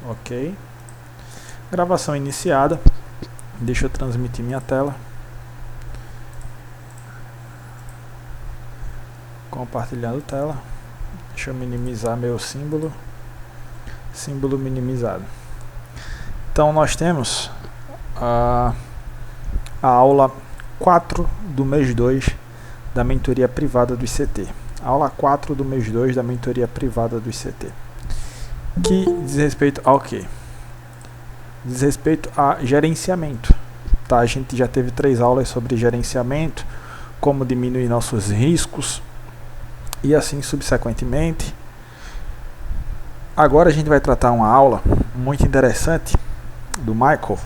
Ok. Gravação iniciada. Deixa eu transmitir minha tela. Compartilhando tela. Deixa eu minimizar meu símbolo. Símbolo minimizado. Então nós temos a aula 4 do mês 2 da mentoria privada do ICT. Aula 4 do mês 2 da mentoria privada do ICT. Que diz respeito ao quê? Diz respeito a gerenciamento. Tá? A gente já teve 3 aulas sobre gerenciamento, como diminuir nossos riscos e assim subsequentemente. Agora a gente vai tratar uma aula muito interessante do Michael,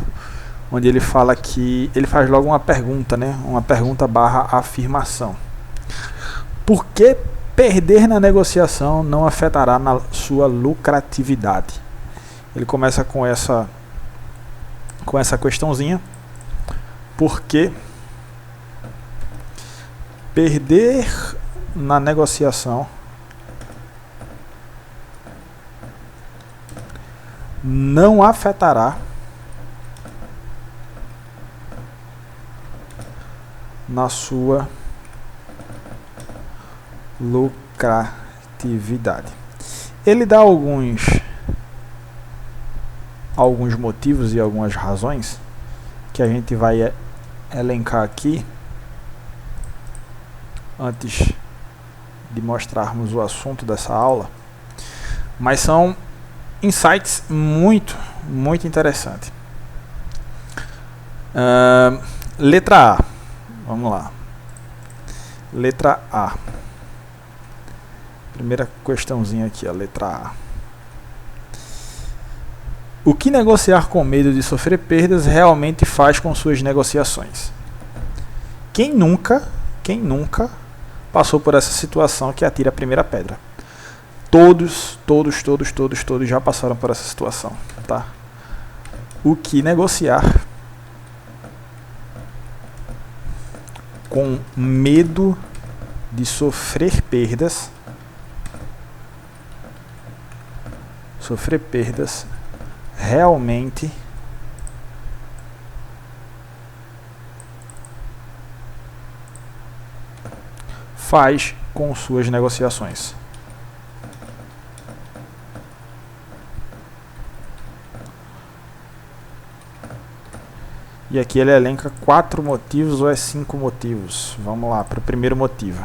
onde ele fala que ele faz logo uma pergunta, né? Uma pergunta / afirmação. Por que perder na negociação não afetará na sua lucratividade? Ele começa com essa questãozinha. Por que perder na negociação não afetará na sua lucratividade? Ele dá alguns motivos e algumas razões que a gente vai elencar aqui antes de mostrarmos o assunto dessa aula, mas são insights muito interessantes. Letra A. Vamos lá. Letra A. Primeira questãozinha aqui, a letra A. O que negociar com medo de sofrer perdas realmente faz com suas negociações? Quem nunca passou por essa situação que atira a primeira pedra? Todos já passaram por essa situação, tá? O que negociar com medo de sofrer perdas realmente faz com suas negociações. E aqui ele elenca 4 motivos ou 5 motivos. Vamos lá para o primeiro motivo.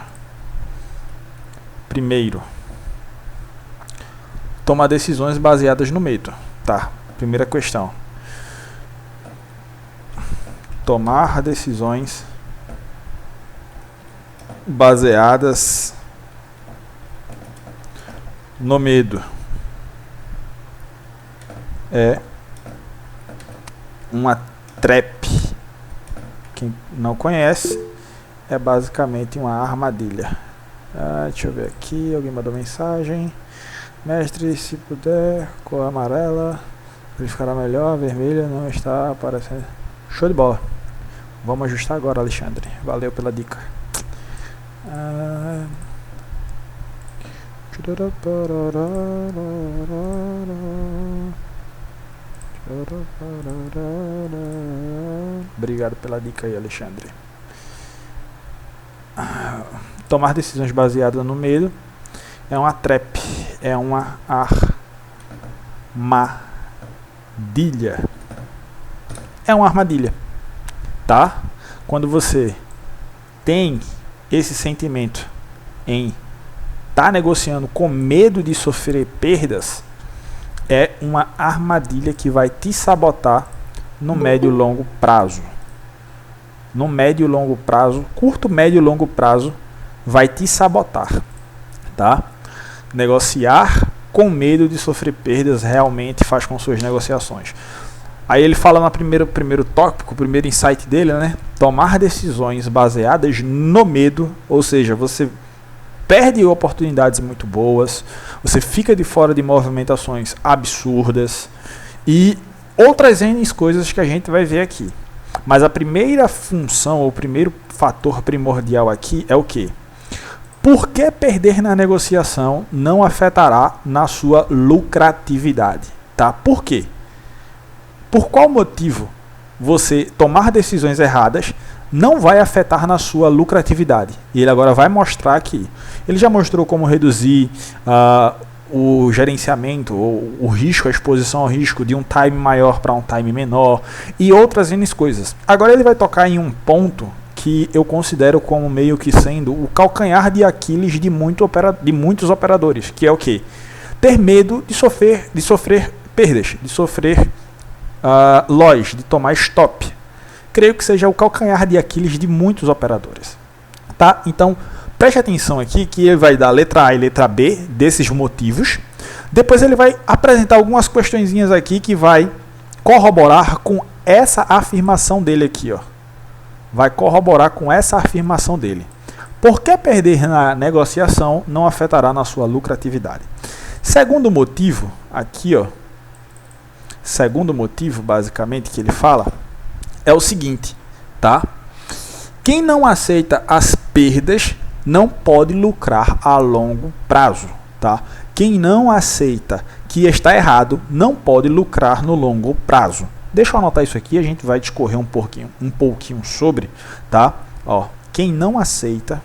Primeiro, tomar decisões baseadas no medo. Tá, primeira questão. Tomar decisões baseadas no medo é uma trap. Quem não conhece, é basicamente uma armadilha. Deixa eu ver aqui, alguém mandou mensagem. Mestre, se puder, cor amarela, ele ficará melhor, vermelha não está aparecendo. Show de bola. Vamos ajustar agora, Alexandre. Valeu pela dica. Obrigado pela dica aí, Alexandre. Tomar decisões baseadas no medo é uma trap, é uma armadilha. É uma armadilha, tá? Quando você tem esse sentimento em estar negociando com medo de sofrer perdas, é uma armadilha que vai te sabotar no médio e longo prazo. No médio e longo prazo, curto, médio e longo prazo, vai te sabotar, tá? Negociar com medo de sofrer perdas realmente faz com suas negociações. Aí ele fala no primeiro tópico, o primeiro insight dele, né? Tomar decisões baseadas no medo, ou seja, você perde oportunidades muito boas, você fica de fora de movimentações absurdas e outras N coisas que a gente vai ver aqui. Mas a primeira função, ou o primeiro fator primordial aqui é o quê? Por que perder na negociação não afetará na sua lucratividade? tá? Por quê? Por qual motivo você tomar decisões erradas não vai afetar na sua lucratividade? E ele agora vai mostrar aqui. Ele já mostrou como reduzir o gerenciamento, ou o risco, a exposição ao risco de um time maior para um time menor e outras N coisas. Agora ele vai tocar em um ponto que eu considero como meio que sendo o calcanhar de Aquiles de muitos operadores, que é o quê? Ter medo de sofrer perdas, de sofrer loss, de tomar stop. Creio que seja o calcanhar de Aquiles de muitos operadores. Tá? Então, preste atenção aqui que ele vai dar letra A e letra B desses motivos. Depois ele vai apresentar algumas questõezinhas aqui que vai corroborar com essa afirmação dele aqui, ó. Vai corroborar com essa afirmação dele. Por que perder na negociação não afetará na sua lucratividade? Segundo motivo, aqui, ó. Segundo motivo, basicamente, que ele fala é o seguinte, tá? Quem não aceita as perdas não pode lucrar a longo prazo, tá? Quem não aceita que está errado não pode lucrar no longo prazo. Deixa eu anotar isso aqui, a gente vai discorrer um pouquinho sobre, tá? Ó, quem não aceita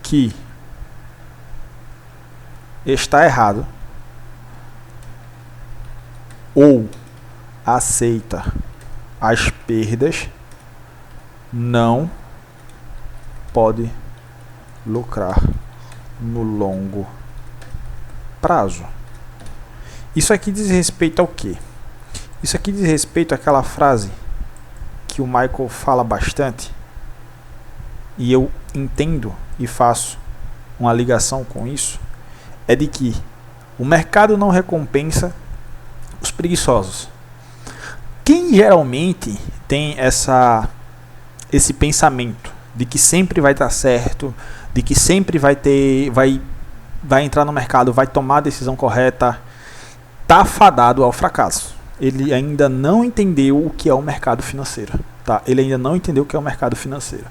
que está errado ou aceita as perdas não pode lucrar no longo prazo. Isso aqui diz respeito ao quê? Isso aqui diz respeito àquela frase que o Michael fala bastante e eu entendo e faço uma ligação com isso, é de que o mercado não recompensa os preguiçosos. Quem geralmente tem esse pensamento de que sempre vai dar certo, de que sempre vai entrar no mercado, vai tomar a decisão correta, está fadado ao fracasso. Ele ainda não entendeu o que é o mercado financeiro. Tá? Ele ainda não entendeu o que é o mercado financeiro.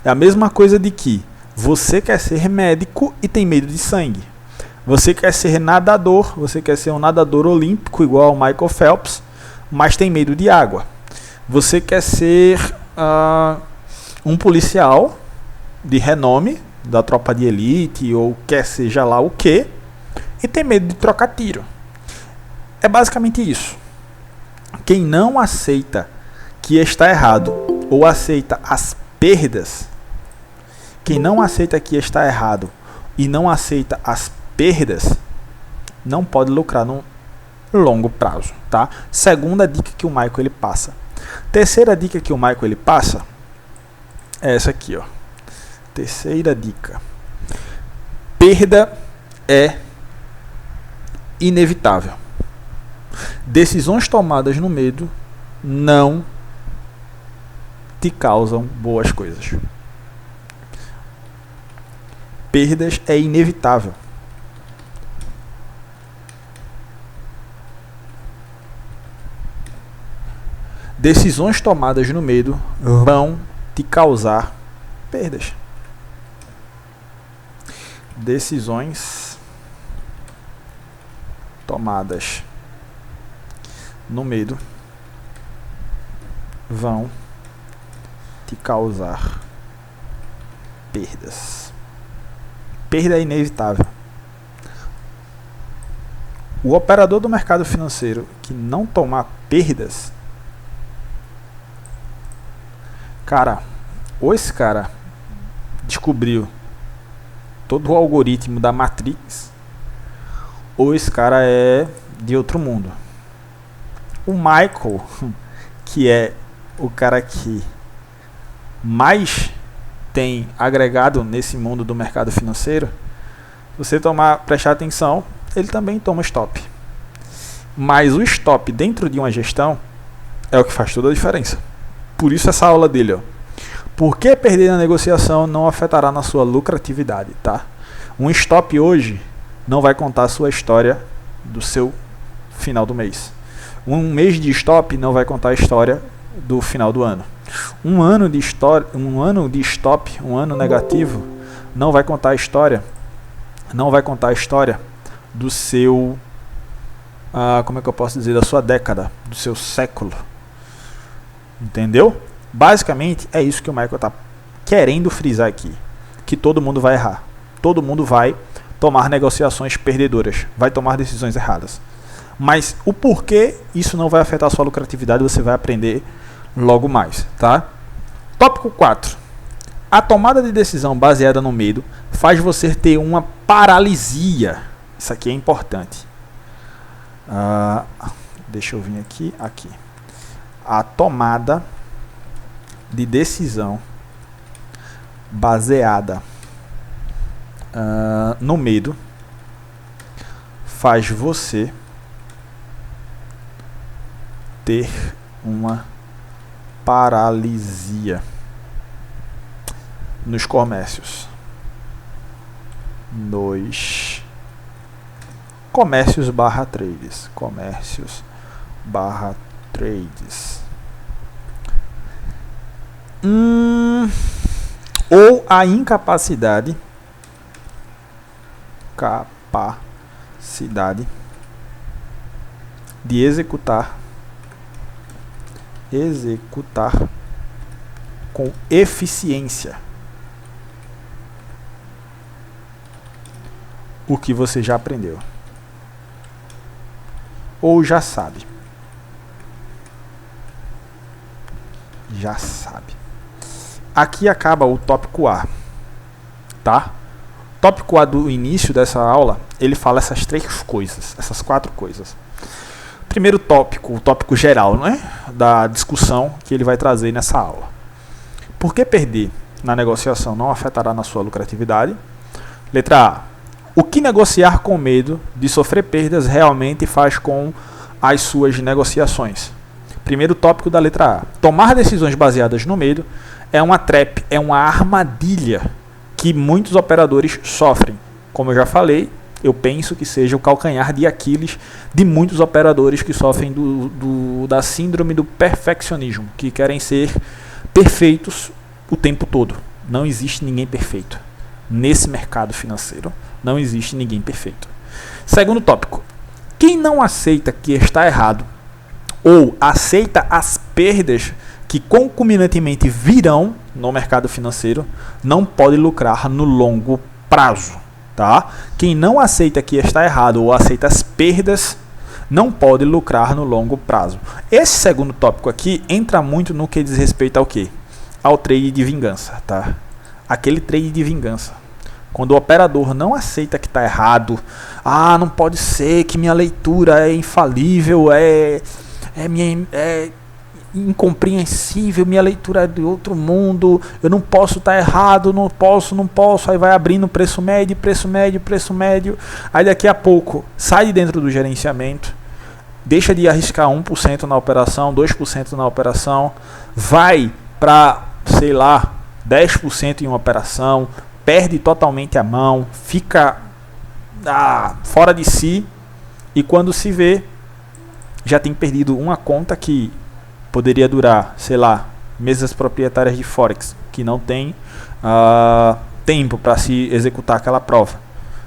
É a mesma coisa de que você quer ser médico e tem medo de sangue. Você quer ser nadador, você quer ser um nadador olímpico igual ao Michael Phelps, mas tem medo de água. Você quer ser um policial de renome, da tropa de elite, ou quer seja lá o que, e tem medo de trocar tiro. É basicamente isso. Quem não aceita que está errado, ou aceita as perdas, quem não aceita que está errado e não aceita as perdas, não pode lucrar no longo prazo, tá? Segunda dica que o Michael ele passa. Terceira dica que o Michael ele passa é essa aqui, ó. Terceira dica. Perda é inevitável. Decisões tomadas no medo não te causam boas coisas. Perdas é inevitável. Decisões tomadas no medo vão te causar perdas. Decisões tomadas no medo vão te causar perdas. Perda é inevitável. O operador do mercado financeiro que não tomar perdas, cara, ou esse cara descobriu todo o algoritmo da Matrix, ou esse cara é de outro mundo. O Michael, que é o cara que mais tem agregado nesse mundo do mercado financeiro, você prestar atenção, ele também toma stop. Mas o stop dentro de uma gestão é o que faz toda a diferença. Por isso essa aula dele, ó. Por que perder na negociação não afetará na sua lucratividade, tá? Um stop hoje não vai contar a sua história do seu final do mês. Um mês de stop não vai contar a história do final do ano. Um ano de história, um ano de stop, um ano negativo, não vai contar a história, não vai contar a história do seu, como é que eu posso dizer, da sua década, do seu século. Entendeu? Basicamente é isso que o Michael está querendo frisar aqui, que todo mundo vai errar, todo mundo vai tomar negociações perdedoras, vai tomar decisões erradas. Mas o porquê isso não vai afetar a sua lucratividade, você vai aprender logo mais, tá? Tópico 4. A tomada de decisão baseada no medo faz você ter uma paralisia. Isso aqui é importante. Deixa eu vir aqui. A tomada de decisão baseada no medo faz você ter uma paralisia nos comércios. Nos comércios barra trades. Comércios barra trades. Ou a incapacidade de executar com eficiência o que você já aprendeu ou já sabe. Aqui acaba o tópico A, tá? Tópico A do início dessa aula, ele fala essas 3 coisas, essas 4 coisas. Primeiro tópico, o tópico geral, né, da discussão que ele vai trazer nessa aula. Por que perder na negociação não afetará na sua lucratividade? Letra A. O que negociar com medo de sofrer perdas realmente faz com as suas negociações? Primeiro tópico da letra A. Tomar decisões baseadas no medo é uma trap, é uma armadilha que muitos operadores sofrem. Como eu já falei, eu penso que seja o calcanhar de Aquiles de muitos operadores que sofrem da síndrome do perfeccionismo, que querem ser perfeitos o tempo todo. Não existe ninguém perfeito. Nesse mercado financeiro, não existe ninguém perfeito. Segundo tópico. Quem não aceita que está errado ou aceita as perdas que concomitantemente virão no mercado financeiro, não pode lucrar no longo prazo. Tá? Quem não aceita que está errado ou aceita as perdas, não pode lucrar no longo prazo. Esse segundo tópico aqui entra muito no que diz respeito ao quê? Ao trade de vingança. Tá? Aquele trade de vingança. Quando o operador não aceita que está errado, não pode ser que minha leitura é infalível, é incompreensível, minha leitura é de outro mundo, eu não posso estar errado, não posso, aí vai abrindo preço médio, aí daqui a pouco sai de dentro do gerenciamento, deixa de arriscar 1% na operação, 2% na operação, vai para, 10% em uma operação, perde totalmente a mão, fica fora de si, e quando se vê, já tem perdido uma conta que poderia durar, mesas proprietárias de Forex, que não tem tempo para se executar aquela prova.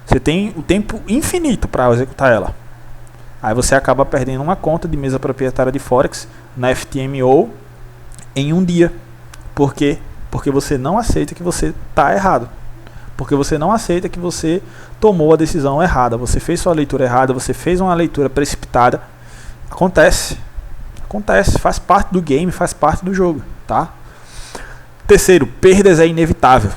Você tem o tempo infinito para executar ela. Aí você acaba perdendo uma conta de mesa proprietária de Forex na FTMO em um dia. Por quê? Porque você não aceita que você está errado. Porque você não aceita que você tomou a decisão errada. Você fez sua leitura errada, você fez uma leitura precipitada. Acontece, faz parte do game, faz parte do jogo, tá? Terceiro, perdas é inevitável.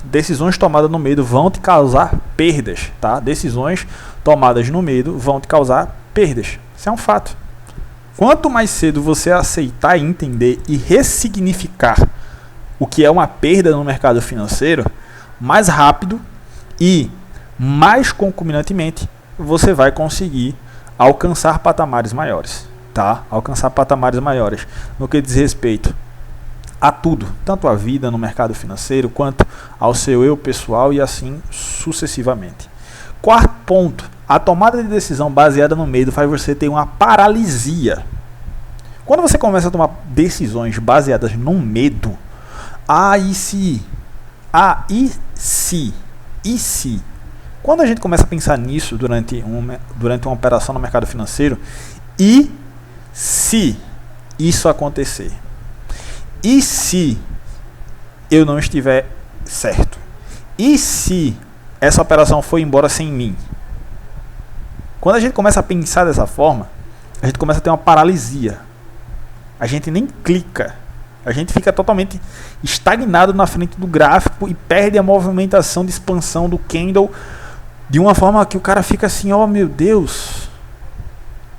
Decisões tomadas no medo vão te causar perdas, tá? Decisões tomadas no medo vão te causar perdas. Isso é um fato. Quanto mais cedo você aceitar, entender e ressignificar o que é uma perda no mercado financeiro, mais rápido e mais concomitantemente você vai conseguir alcançar patamares maiores, tá? Alcançar patamares maiores no que diz respeito a tudo, tanto a vida no mercado financeiro, quanto ao seu eu pessoal e assim sucessivamente. Quarto ponto, a tomada de decisão baseada no medo faz você ter uma paralisia. Quando você começa a tomar decisões baseadas no medo, e se? Quando a gente começa a pensar nisso durante uma operação no mercado financeiro, e se isso acontecer? E se eu não estiver certo? E se essa operação for embora sem mim? Quando a gente começa a pensar dessa forma, a gente começa a ter uma paralisia. A gente nem clica. A gente fica totalmente estagnado na frente do gráfico e perde a movimentação de expansão do candle de uma forma que o cara fica assim, oh meu Deus.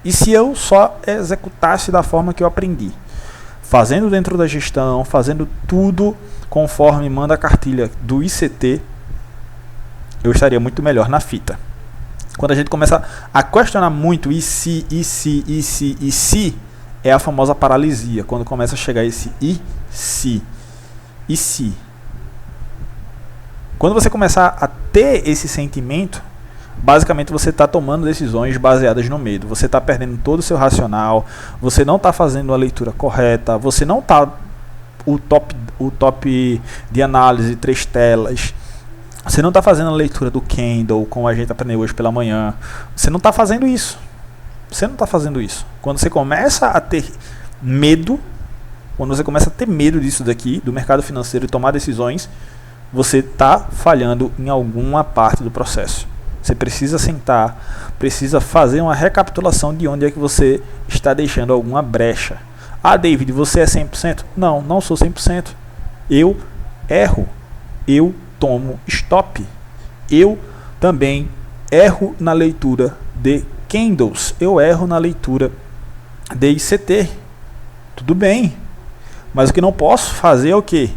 E se eu só executasse da forma que eu aprendi? Fazendo dentro da gestão, fazendo tudo conforme manda a cartilha do ICT, eu estaria muito melhor na fita. Quando a gente começa a questionar muito e se, é a famosa paralisia. Quando começa a chegar esse e se. Quando você começar a ter esse sentimento, basicamente você está tomando decisões baseadas no medo. Você está perdendo todo o seu racional, você não está fazendo a leitura correta, você não está o top de análise, 3 telas. Você não está fazendo a leitura do candle, como a gente aprendeu hoje pela manhã. Você não está fazendo isso. Quando você começa a ter medo, disso daqui, do mercado financeiro e tomar decisões, você está falhando em alguma parte do processo. Você precisa sentar, precisa fazer uma recapitulação de onde é que você está deixando alguma brecha. David, você é 100%? Não, não sou 100%. Eu erro. Eu tomo stop. Eu também erro na leitura de candles. Eu erro na leitura de ICT. Tudo bem. Mas o que não posso fazer é o quê?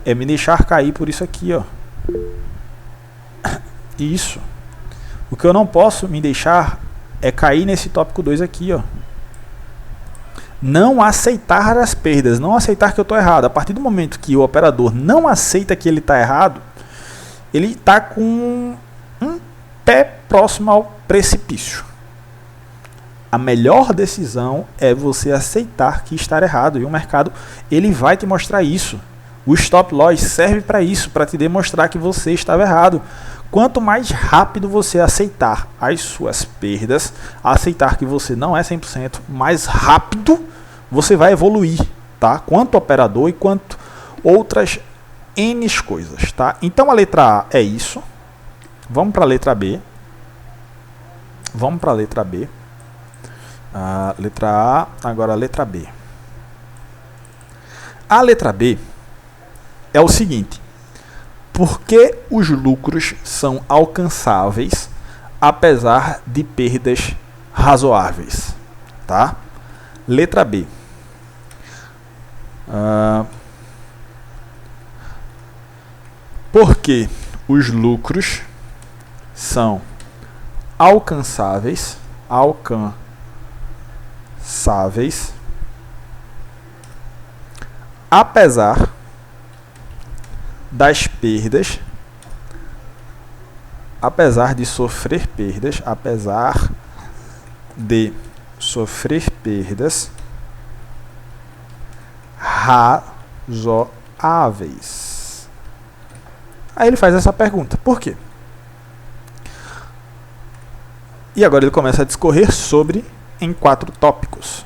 É me deixar cair por isso aqui, ó. Isso. O que eu não posso me deixar é cair nesse tópico 2 aqui, ó. Não aceitar as perdas, não aceitar que eu estou errado. A partir do momento que o operador não aceita que ele está errado, ele está com um pé próximo ao precipício. A melhor decisão é você aceitar que está errado. E o mercado ele vai te mostrar isso. O stop loss serve para isso, para te demonstrar que você estava errado. Quanto mais rápido você aceitar as suas perdas, aceitar que você não é 100%, mais rápido você vai evoluir, tá? Quanto operador e quanto outras N coisas, tá? Então a letra A é isso. Vamos para a letra B. A letra A, agora a letra B. A letra B é o seguinte: por que os lucros são alcançáveis apesar de perdas razoáveis? Tá? Letra B. Por que os lucros são alcançáveis apesar das perdas, apesar de sofrer perdas razoáveis. Aí ele faz essa pergunta, por quê? E agora ele começa a discorrer sobre em 4 tópicos.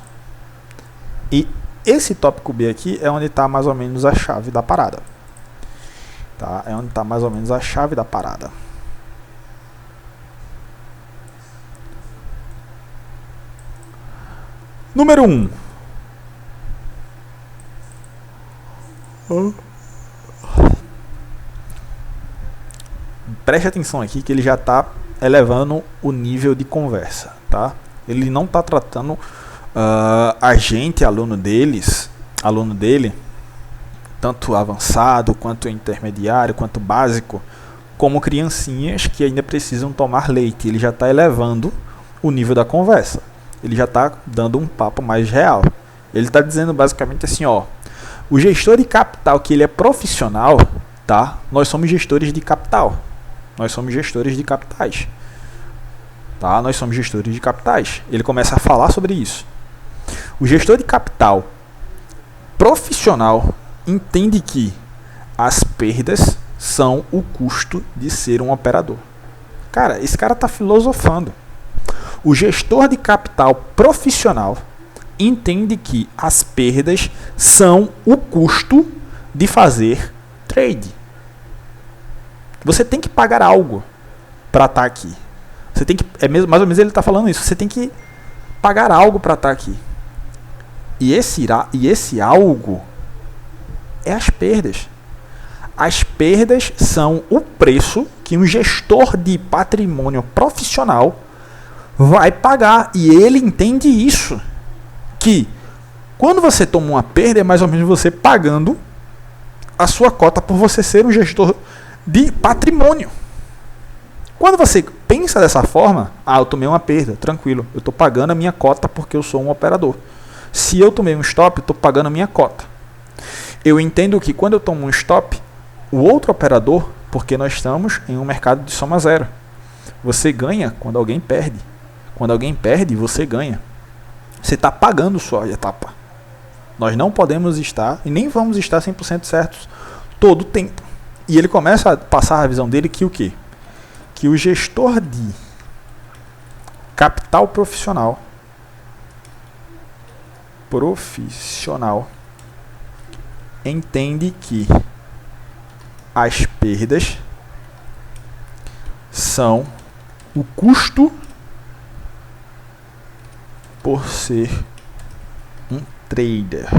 E esse tópico B aqui é onde está mais ou menos a chave da parada. Tá? É onde está mais ou menos a chave da parada. Número 1. Preste atenção aqui que ele já está elevando o nível de conversa. Tá? Ele não está tratando a gente, aluno dele, tanto avançado, quanto intermediário, quanto básico, como criancinhas que ainda precisam tomar leite. Ele já está elevando o nível da conversa. Ele já está dando um papo mais real. Ele está dizendo basicamente assim, ó, o gestor de capital que ele é profissional, tá? Nós somos gestores de capital. Nós somos gestores de capitais. Tá? Nós somos gestores de capitais. Ele começa a falar sobre isso. O gestor de capital profissional entende que as perdas são o custo de ser um operador. Cara, esse cara está filosofando. O gestor de capital profissional entende que as perdas são o custo de fazer trade. Você tem que pagar algo para estar aqui. Você tem que, mais ou menos ele está falando isso. Você tem que pagar algo para estar aqui. E esse algo é as perdas. As perdas são o preço que um gestor de patrimônio profissional vai pagar. E ele entende isso. Que quando você toma uma perda, é mais ou menos você pagando a sua cota por você ser um gestor de patrimônio. Quando você pensa dessa forma, eu tomei uma perda, tranquilo, eu estou pagando a minha cota porque eu sou um operador. Se eu tomei um stop, eu estou pagando a minha cota. Eu entendo que quando eu tomo um stop, o outro operador, porque nós estamos em um mercado de soma zero, você ganha quando alguém perde. Quando alguém perde, você ganha. Você está pagando sua etapa. Nós não podemos estar, e nem vamos estar 100% certos todo o tempo. E ele começa a passar a visão dele que o quê? Que o gestor de capital profissional entende que as perdas são o custo por ser um trader.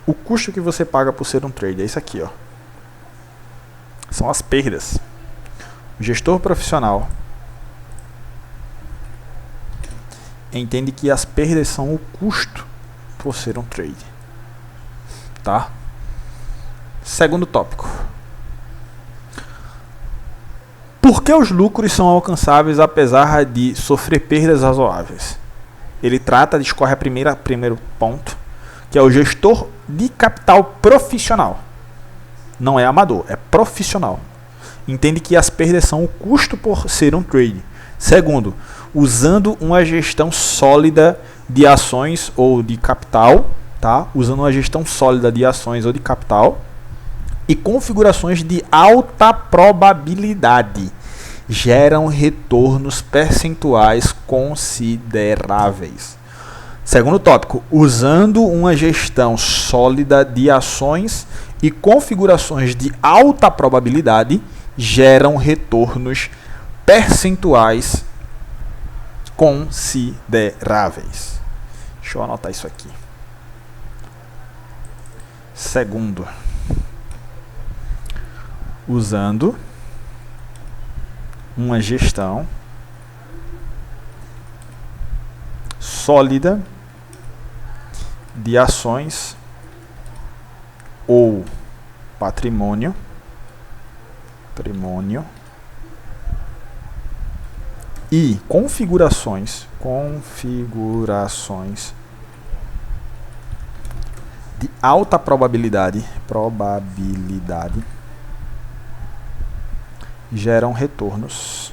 O custo que você paga por ser um trader é isso aqui, ó. São as perdas. O gestor profissional entende que as perdas são o custo por ser um trader. Tá? Segundo tópico. Por que os lucros são alcançáveis apesar de sofrer perdas razoáveis? Ele discorre primeiro ponto, que é o gestor de capital profissional. Não é amador, é profissional. Entende que as perdas são o custo por ser um trade. Segundo, usando uma gestão sólida de ações ou de capital, tá? Usando uma gestão sólida de ações ou de capital e configurações de alta probabilidade geram retornos percentuais consideráveis. Segundo tópico, usando uma gestão sólida de ações e configurações de alta probabilidade geram retornos percentuais consideráveis. Deixa eu anotar isso aqui. Segundo, usando uma gestão sólida de ações ou patrimônio e configurações de alta probabilidade geram retornos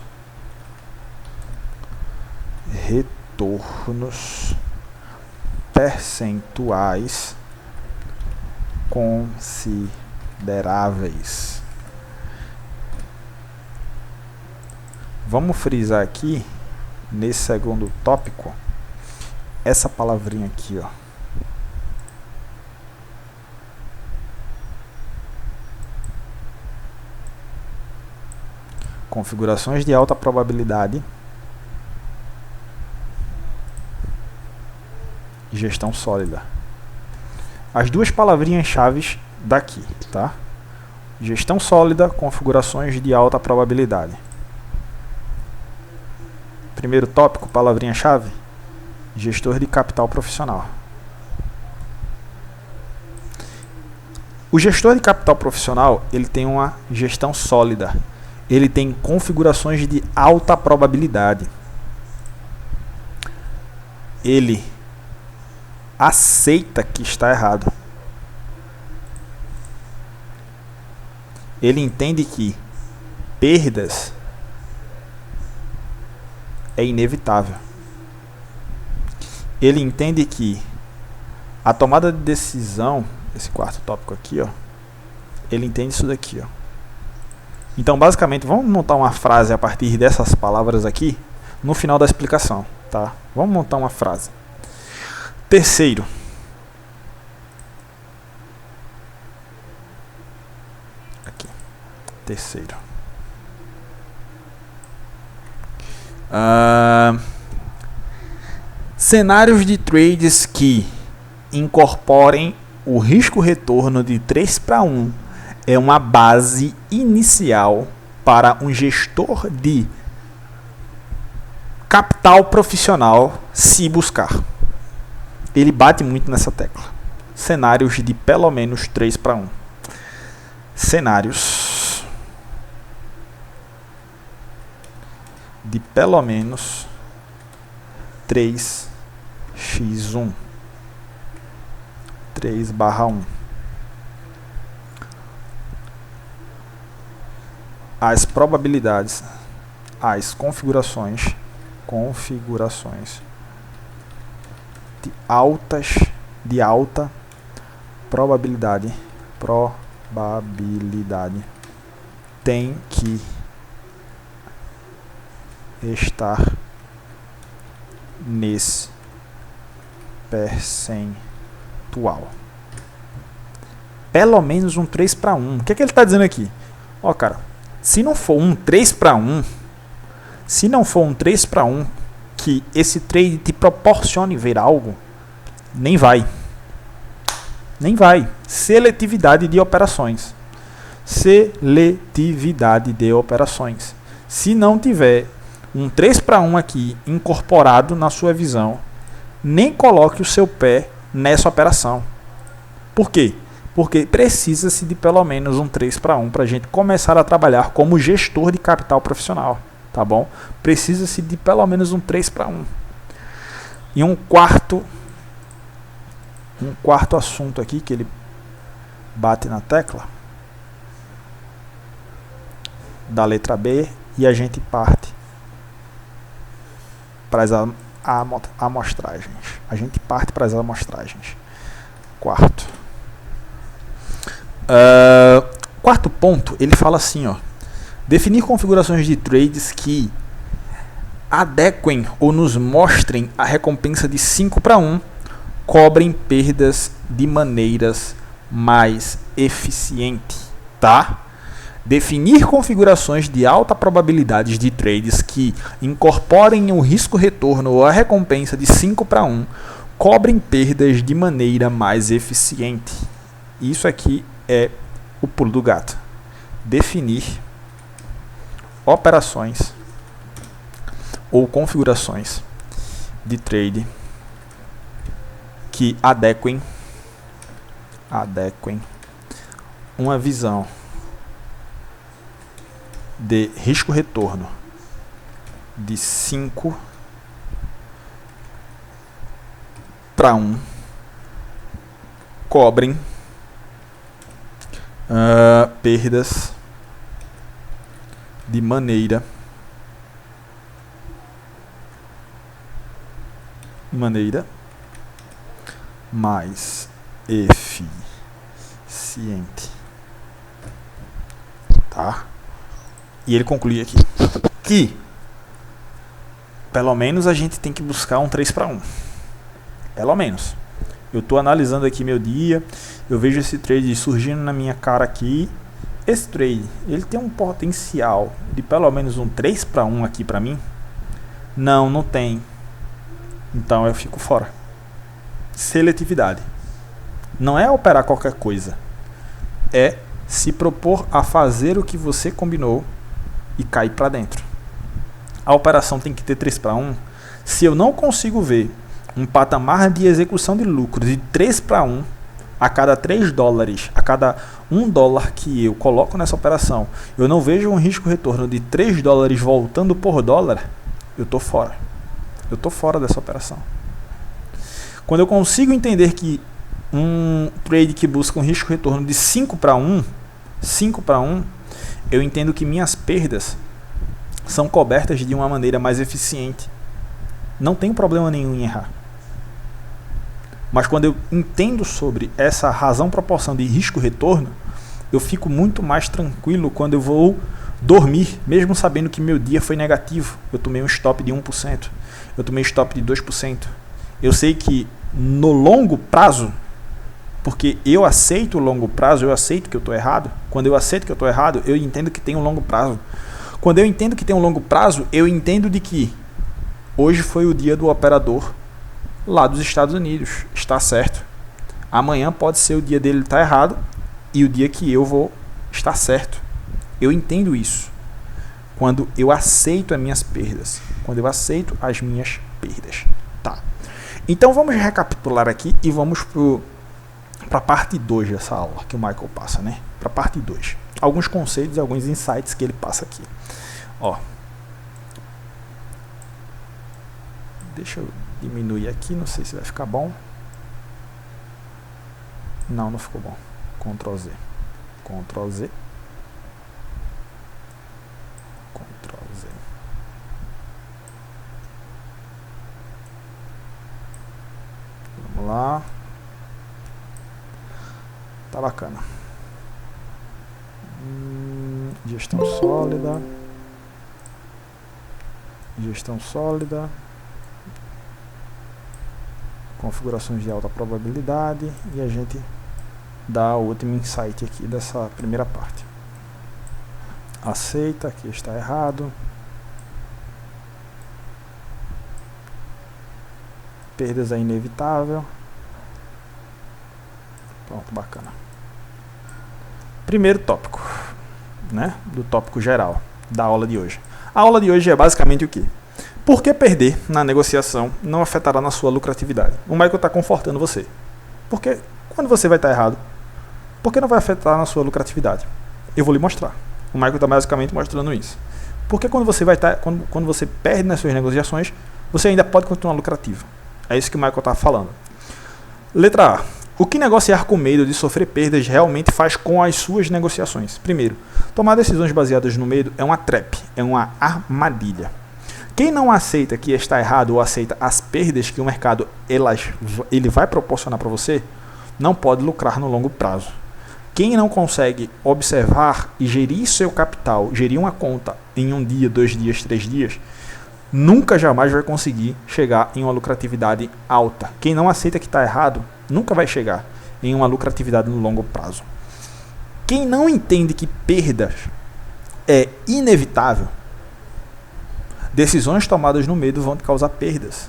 percentuais consideráveis. Vamos frisar aqui nesse segundo tópico essa palavrinha aqui, ó. Configurações de alta probabilidade e gestão sólida. As duas palavrinhas chaves daqui, tá? Gestão sólida, configurações de alta probabilidade. Primeiro tópico, palavrinha-chave, gestor de capital profissional. O gestor de capital profissional, ele tem uma gestão sólida. Ele tem configurações de alta probabilidade. Ele aceita que está errado. Ele entende que perdas é inevitável. ele entende que a tomada de decisão, esse quarto tópico aqui, ó, ele entende isso daqui, ó. Então, basicamente, vamos montar uma frase a partir dessas palavras aqui no final da explicação, tá? Vamos montar uma frase. Terceiro. Aqui. Terceiro. Cenários de trades que incorporem o risco-retorno de 3:1 é uma base inicial para um gestor de capital profissional se buscar. Ele bate muito nessa tecla. Cenários de pelo menos 3:1. Cenários de pelo menos 3x1. 3/1. As probabilidades, as configurações de alta probabilidade tem que estar nesse percentual. Pelo menos um 3:1. O que é que ele está dizendo aqui? Ó, cara, se não for um 3:1, que esse trade te proporcione ver algo, nem vai. Nem vai. Seletividade de operações. Seletividade de operações. Se não tiver um 3:1 aqui incorporado na sua visão, nem coloque o seu pé nessa operação. Por quê? Porque precisa-se de pelo menos um 3:1 para a gente começar a trabalhar como gestor de capital profissional. Tá bom? Precisa-se de pelo menos um 3:1. E um quarto assunto aqui que ele bate na tecla da letra B, e a gente parte para as amostragens. Quarto ponto, ele fala assim, ó: definir configurações de trades que adequem ou nos mostrem a recompensa de 5:1, cobrem perdas de maneiras mais eficientes, tá? Definir configurações de alta probabilidade de trades que incorporem o risco-retorno ou a recompensa de 5:1, cobrem perdas de maneira mais eficiente. Isso aqui é o pulo do gato. Definir operações ou configurações de trade que adequem uma visão de risco-retorno de 5:1, cobrem perdas de maneira mais eficiente, tá? E ele conclui aqui que pelo menos a gente tem que buscar um 3:1. Pelo menos. Eu estou analisando aqui meu dia, eu vejo esse trade surgindo na minha cara aqui. Esse trade, ele tem um potencial de pelo menos um 3:1 aqui para mim? Não tem. Então eu fico fora. Seletividade. Não é operar qualquer coisa. É se propor a fazer o que você combinou e cair para dentro. A operação tem que ter 3:1. Se eu não consigo ver um patamar de execução de lucros de 3:1 a cada $3, a cada $1 que eu coloco nessa operação, eu não vejo um risco-retorno de $3 voltando por dólar, eu estou fora. Eu estou fora dessa operação. Quando eu consigo entender que um trade que busca um risco-retorno de 5:1, eu entendo que minhas perdas são cobertas de uma maneira mais eficiente. Não tenho problema nenhum em errar. Mas quando eu entendo sobre essa razão proporção de risco-retorno, eu fico muito mais tranquilo quando eu vou dormir, mesmo sabendo que meu dia foi negativo. Eu tomei um stop de 1%, eu tomei um stop de 2%. Eu sei que no longo prazo, porque eu aceito o longo prazo, eu aceito que eu estou errado. Quando eu aceito que eu estou errado, eu entendo que tem um longo prazo. Quando eu entendo que tem um longo prazo, eu entendo de que hoje foi o dia do operador lá dos Estados Unidos, está certo. Amanhã pode ser o dia dele estar errado e o dia que eu vou estar certo. Eu entendo isso quando eu aceito as minhas perdas, quando eu aceito as minhas perdas. Tá. Então vamos recapitular aqui e vamos para a parte 2 dessa aula que o Michael passa, né? Para a parte 2. Alguns conceitos e alguns insights que ele passa aqui. Ó. Deixa eu diminuir aqui, não sei se vai ficar bom. Não ficou bom. Ctrl Z. Ctrl Z. Ctrl Z. Vamos lá. Tá bacana. Gestão sólida. Gestão sólida. Configurações de alta probabilidade. E a gente dá o último insight aqui dessa primeira parte. Aceita, aqui está errado. Perdas é inevitável. Pronto, bacana. Primeiro tópico, né, do tópico geral da aula de hoje. A aula de hoje é basicamente o quê? Por que perder na negociação não afetará na sua lucratividade? O Michael está confortando você. Porque quando você vai estar errado, por que não vai afetar na sua lucratividade? Eu vou lhe mostrar. O Michael está basicamente mostrando isso. Porque quando você vai estar, quando você perde nas suas negociações, você ainda pode continuar lucrativo. É isso que o Michael está falando. Letra A. O que negociar com medo de sofrer perdas realmente faz com as suas negociações? Primeiro, tomar decisões baseadas no medo é uma trap, é uma armadilha. Quem não aceita que está errado ou aceita as perdas que o mercado ele vai proporcionar para você, não pode lucrar no longo prazo. Quem não consegue observar e gerir seu capital, gerir uma conta em um dia, 2 dias, 3 dias, nunca jamais vai conseguir chegar em uma lucratividade alta. Quem não aceita que está errado, nunca vai chegar em uma lucratividade no longo prazo. Quem não entende que perdas é inevitável, decisões tomadas no medo vão te causar perdas.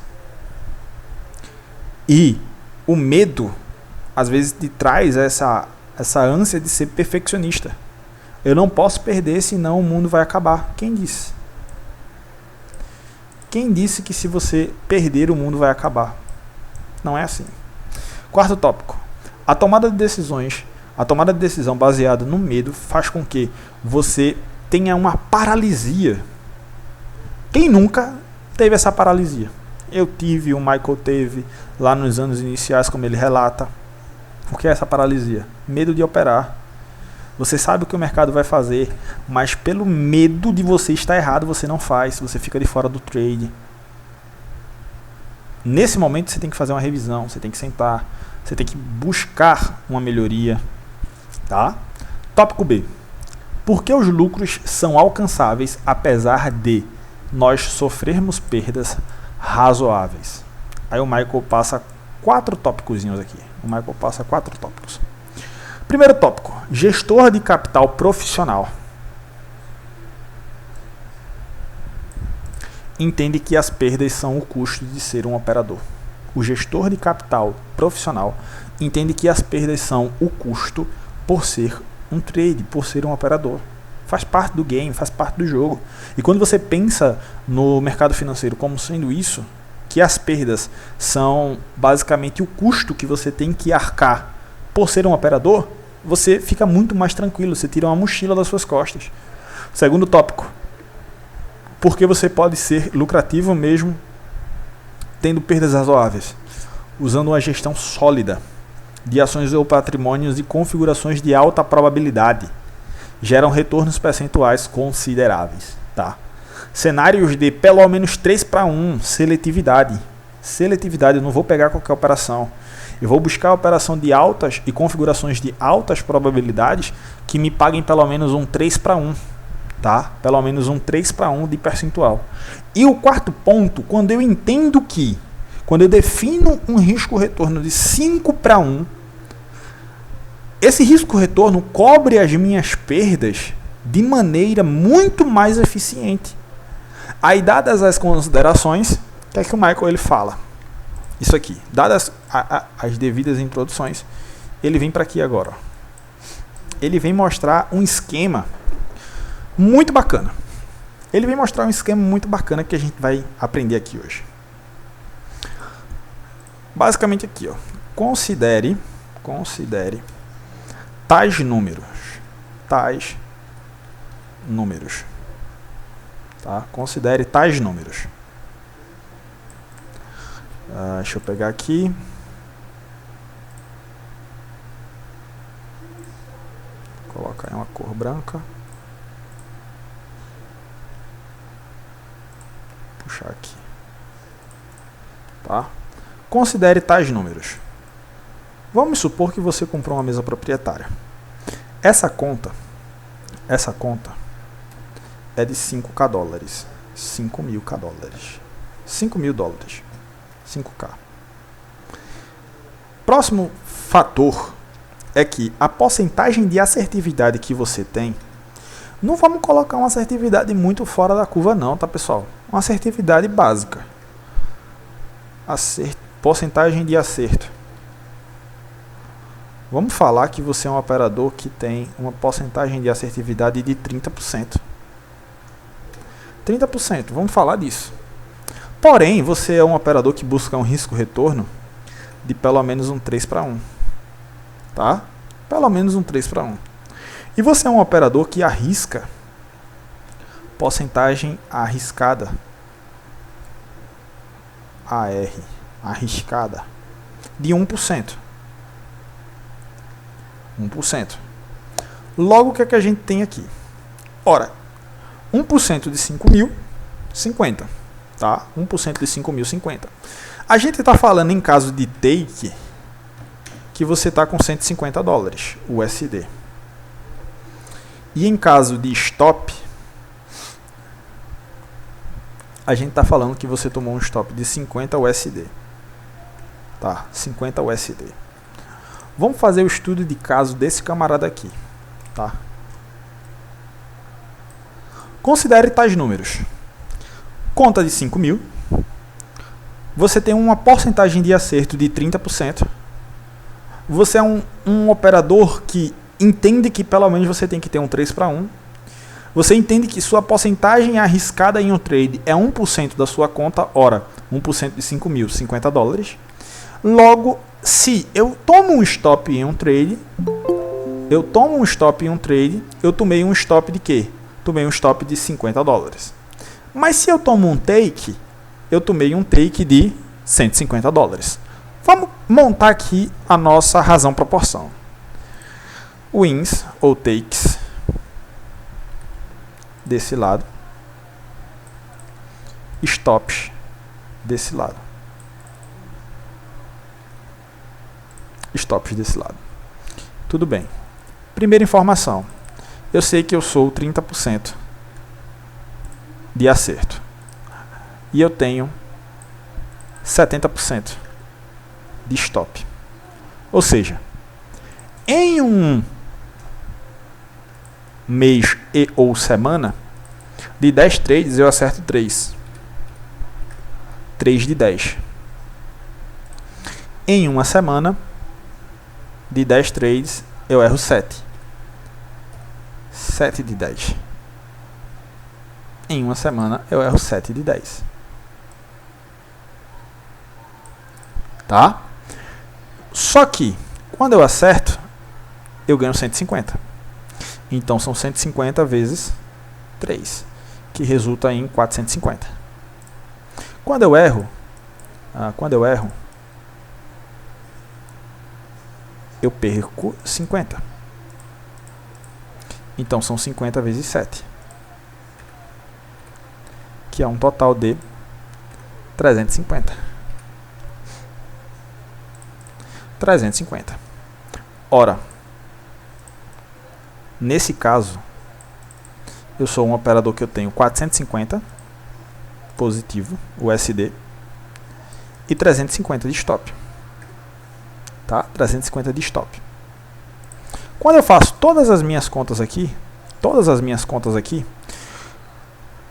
E o medo, às vezes, te traz essa ânsia de ser perfeccionista. Eu não posso perder, senão o mundo vai acabar. Quem disse? Quem disse que se você perder, o mundo vai acabar? Não é assim. Quarto tópico. A tomada de decisão baseada no medo faz com que você tenha uma paralisia. Quem nunca teve essa paralisia? Eu tive, o Michael teve, lá nos anos iniciais, como ele relata. O que é essa paralisia? Medo de operar. Você sabe o que o mercado vai fazer, mas pelo medo de você estar errado, você não faz, você fica de fora do trade. Nesse momento você tem que fazer uma revisão, você tem que sentar, você tem que buscar uma melhoria. Tá? Tópico B. Por que os lucros são alcançáveis apesar de nós sofrermos perdas razoáveis? Aí o Michael passa 4 tópicozinhos aqui. O Michael passa 4 tópicos. Primeiro tópico, gestor de capital profissional. Entende que as perdas são o custo de ser um operador. O gestor de capital profissional entende que as perdas são o custo por ser um trade, por ser um operador. Faz parte do game, faz parte do jogo. E quando você pensa no mercado financeiro como sendo isso, que as perdas são basicamente o custo que você tem que arcar por ser um operador, você fica muito mais tranquilo, você tira uma mochila das suas costas. Segundo tópico, porque você pode ser lucrativo mesmo tendo perdas razoáveis, usando uma gestão sólida de ações ou patrimônios e configurações de alta probabilidade, geram retornos percentuais consideráveis. Tá? Cenários de pelo menos 3:1, seletividade. Seletividade, eu não vou pegar qualquer operação. Eu vou buscar a operação de altas e configurações de altas probabilidades que me paguem pelo menos um 3:1, tá? Pelo menos um 3:1 de percentual. E o quarto ponto, quando eu entendo que, quando eu defino um risco-retorno de 5:1, esse risco-retorno cobre as minhas perdas de maneira muito mais eficiente. Aí, dadas as considerações, o que é que o Michael ele fala? Isso aqui, dadas as devidas introduções, ele vem para aqui agora. Ó. Ele vem mostrar um esquema muito bacana. Ele vem mostrar um esquema muito bacana que a gente vai aprender aqui hoje. Basicamente aqui, ó, considere tais números, tá? Considere tais números. Deixa eu pegar aqui. Colocar em uma cor branca. Puxar aqui. Tá? Considere tais números. Vamos supor que você comprou uma mesa proprietária. Essa conta é de 5k dólares. 5.000 dólares. 5.000 dólares. 5k. Próximo fator é que a porcentagem de assertividade que você tem, não vamos colocar uma assertividade muito fora da curva não, tá pessoal? Uma assertividade básica. Porcentagem de acerto. Vamos falar que você é um operador que tem uma porcentagem de assertividade de 30%. 30%, vamos falar disso. Porém, você é um operador que busca um risco-retorno de pelo menos um 3:1. Tá? Pelo menos um 3:1. E você é um operador que arrisca porcentagem arriscada. AR, arriscada, de 1%. 1%. Logo, o que é que a gente tem aqui? Ora, 1% de 5.000, 50. Tá? 1% de 5.000, 50. A gente está falando em caso de take que você está com 150 dólares USD. E em caso de stop, a gente está falando que você tomou um stop de 50 USD. Tá? 50 USD. Vamos fazer o estudo de caso desse camarada aqui. Tá? Considere tais números. Conta de 5.000. Você tem uma porcentagem de acerto de 30%. Você é um operador que entende que pelo menos você tem que ter um 3:1. Você entende que sua porcentagem arriscada em um trade é 1% da sua conta. Ora, 1% de 5.000, 50 dólares. Logo, se eu tomo um stop em um trade, eu tomei um stop de quê? Tomei um stop de 50 dólares. Mas se eu tomo um take, eu tomei um take de 150 dólares. Vamos montar aqui a nossa razão proporção. Wins ou takes desse lado. Stops desse lado. Stops desse lado. Tudo bem. Primeira informação. Eu sei que eu sou 30% de acerto. E eu tenho 70% de stop. Ou seja, em um mês e ou semana, de 10 trades eu acerto 3. 3 de 10. Em uma semana, de 10 trades, eu erro 7. 7 de 10. Em uma semana, eu erro 7 de 10. Tá? Só que, quando eu acerto, eu ganho 150. Então, são 150 vezes 3, que resulta em 450. Quando eu erro, eu perco 50. Então, são 50 vezes 7, que é um total de 350. 350. Ora, nesse caso, eu sou um operador que eu tenho 450 positivo, USD, e 350 de stop. Tá? 350 de stop. Quando eu faço todas as minhas contas aqui,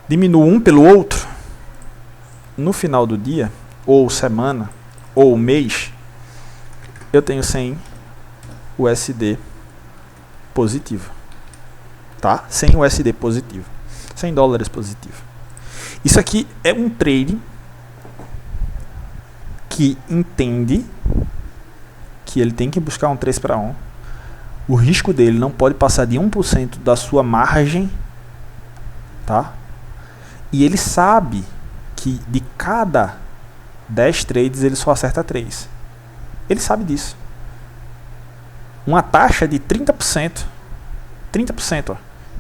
diminuo um pelo outro, no final do dia, ou semana, ou mês, eu tenho 100 USD positivo. Tá? 100 USD positivo. 100 dólares positivo. Isso aqui é um trade que entende que ele tem que buscar um 3 para 1. O risco dele não pode passar de 1% da sua margem, tá? E ele sabe que de cada 10 trades ele só acerta 3. Ele sabe disso. Uma taxa de 30%. 30%, ó.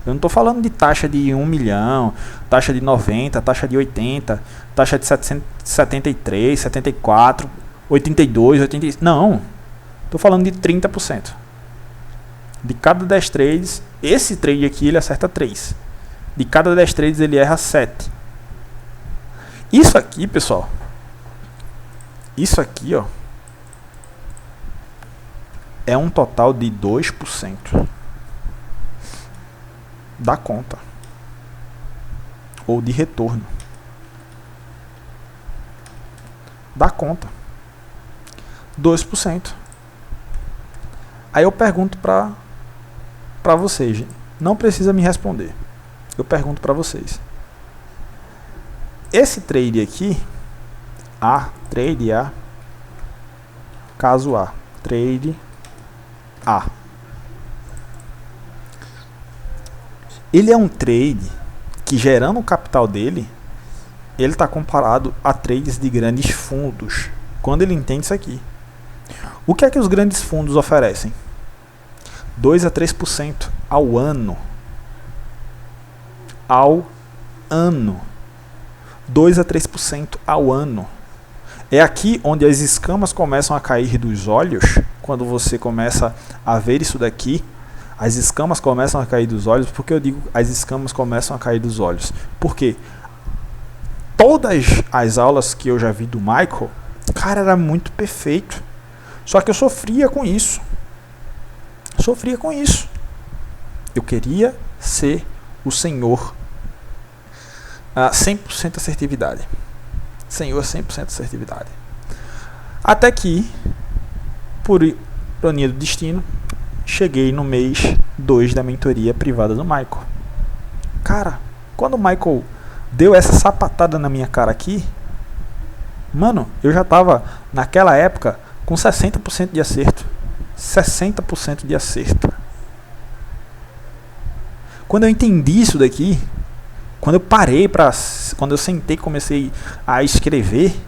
Eu não estou falando de taxa de 1 milhão, taxa de 90, taxa de 80, taxa de 773, 74, 82, 86. Não. Estou falando de 30%. De cada 10 trades, esse trade aqui ele acerta 3. De cada 10 trades ele erra 7. Isso aqui, pessoal. Isso aqui, ó, é um total de 2% da conta. Ou de retorno. Da conta. 2%. Aí eu pergunto para vocês, não precisa me responder. Eu pergunto para vocês. Esse trade aqui, trade A, caso A, trade A. Ele é um trade que, gerando o capital dele, ele está comparado a trades de grandes fundos. Quando ele entende isso aqui. O que é que os grandes fundos oferecem? 2 a 3% ao ano. Ao ano. 2 a 3% ao ano. É aqui onde as escamas começam a cair dos olhos. Quando você começa a ver isso daqui, as escamas começam a cair dos olhos. Por que eu digo as escamas começam a cair dos olhos? Porque todas as aulas que eu já vi do Michael, cara, era muito perfeito. Só que eu sofria com isso. Eu queria ser o senhor 100% assertividade. Senhor 100% assertividade. Até que, por ironia do destino, cheguei no mês 2 da mentoria privada do Michael. Cara, quando o Michael deu essa sapatada na minha cara aqui, mano, eu já tava naquela época com 60% de acerto. 60% de acerto. Quando eu entendi isso daqui, quando eu sentei e comecei a escrever,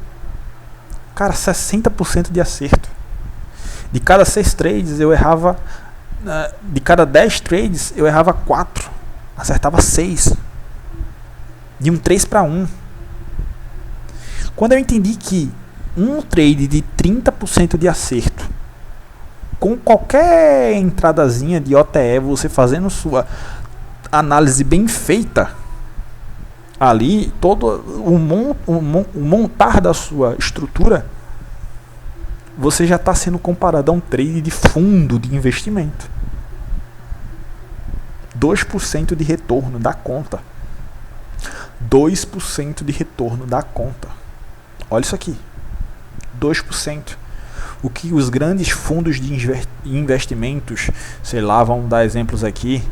cara, 60% de acerto. De cada 6 trades eu errava, de cada 10 trades eu errava 4, acertava 6. De um 3 para 1. Quando eu entendi que um trade de 30% de acerto, com qualquer entradazinha de OTE, você fazendo sua análise bem feita, ali, todo o montar da sua estrutura, você já está sendo comparado a um trade de fundo de investimento. 2% de retorno da conta. 2% de retorno da conta. Olha isso aqui. 2%. O que os grandes fundos de investimentos, sei lá, vamos dar exemplos aqui,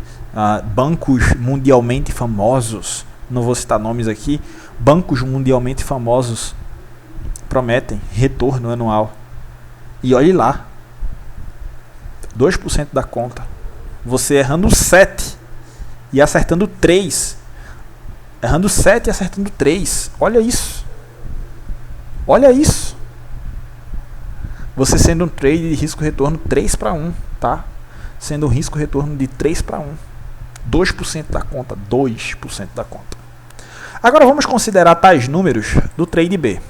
bancos mundialmente famosos, não vou citar nomes aqui, bancos mundialmente famosos prometem retorno anual. E olhe lá, 2% da conta. Você errando 7 e acertando 3. Errando 7 e acertando 3. Olha isso. Olha isso. Você sendo um trade de risco-retorno 3 para 1, tá? Sendo um risco-retorno de 3 para 1. 2% da conta. 2% da conta. Agora vamos considerar tais números do trade B.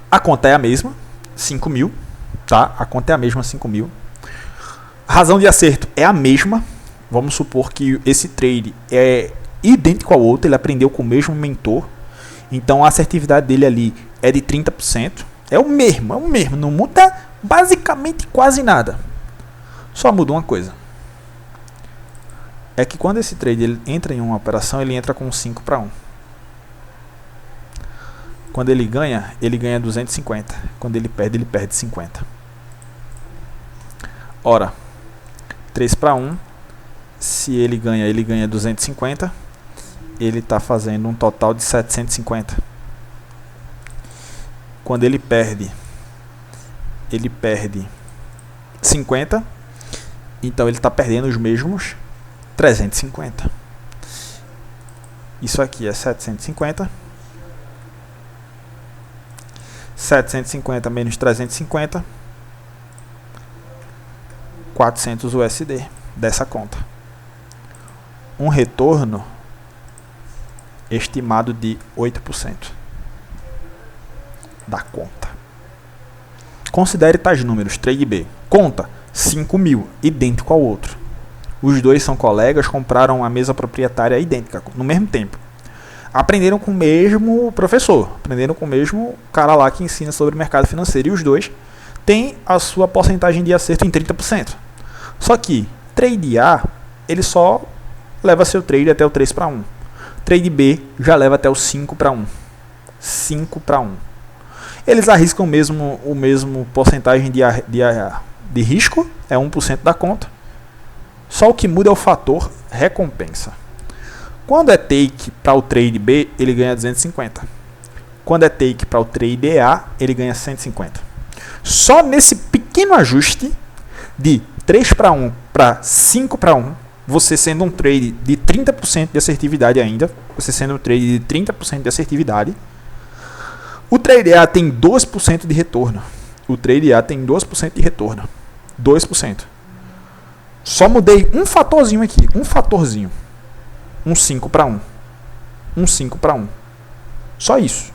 A conta é a mesma, 5 mil, tá? A conta é a mesma, 5 mil. A razão de acerto é a mesma. Vamos supor que esse trade é idêntico ao outro, ele aprendeu com o mesmo mentor. Então a assertividade dele ali é de 30%. É o mesmo, não muda basicamente quase nada. Só muda uma coisa. É que quando esse trade ele entra em uma operação, ele entra com 5 para 1. Quando ele ganha 250. Quando ele perde 50. Ora, 3 para 1. Se ele ganha 250. Ele está fazendo um total de 750. Quando ele perde 50. Então ele está perdendo os mesmos 350. Isso aqui é 750. 750 menos 350. 400 USD dessa conta. Um retorno estimado de 8% da conta. Considere tais números. Trade B. Conta 5 mil, idêntico ao outro. Os dois são colegas, compraram a mesa proprietária idêntica, no mesmo tempo. Aprenderam com o mesmo professor, aprenderam com o mesmo cara lá que ensina sobre o mercado financeiro. E os dois têm a sua porcentagem de acerto em 30%. Só que trade A, ele só leva seu trade até o 3 para 1. Trade B já leva até o 5 para 1. 5 para 1. Eles arriscam o mesmo porcentagem de risco, é 1% da conta. Só o que muda é o fator recompensa. Quando é take para o trade B, ele ganha 250. Quando é take para o trade A, ele ganha 150. Só nesse pequeno ajuste de 3 para 1 para 5 para 1, você sendo um trade de 30% de assertividade ainda, o trade A tem 2% de retorno. 2%. Só mudei um fatorzinho aqui, um 5 para 1. Só isso.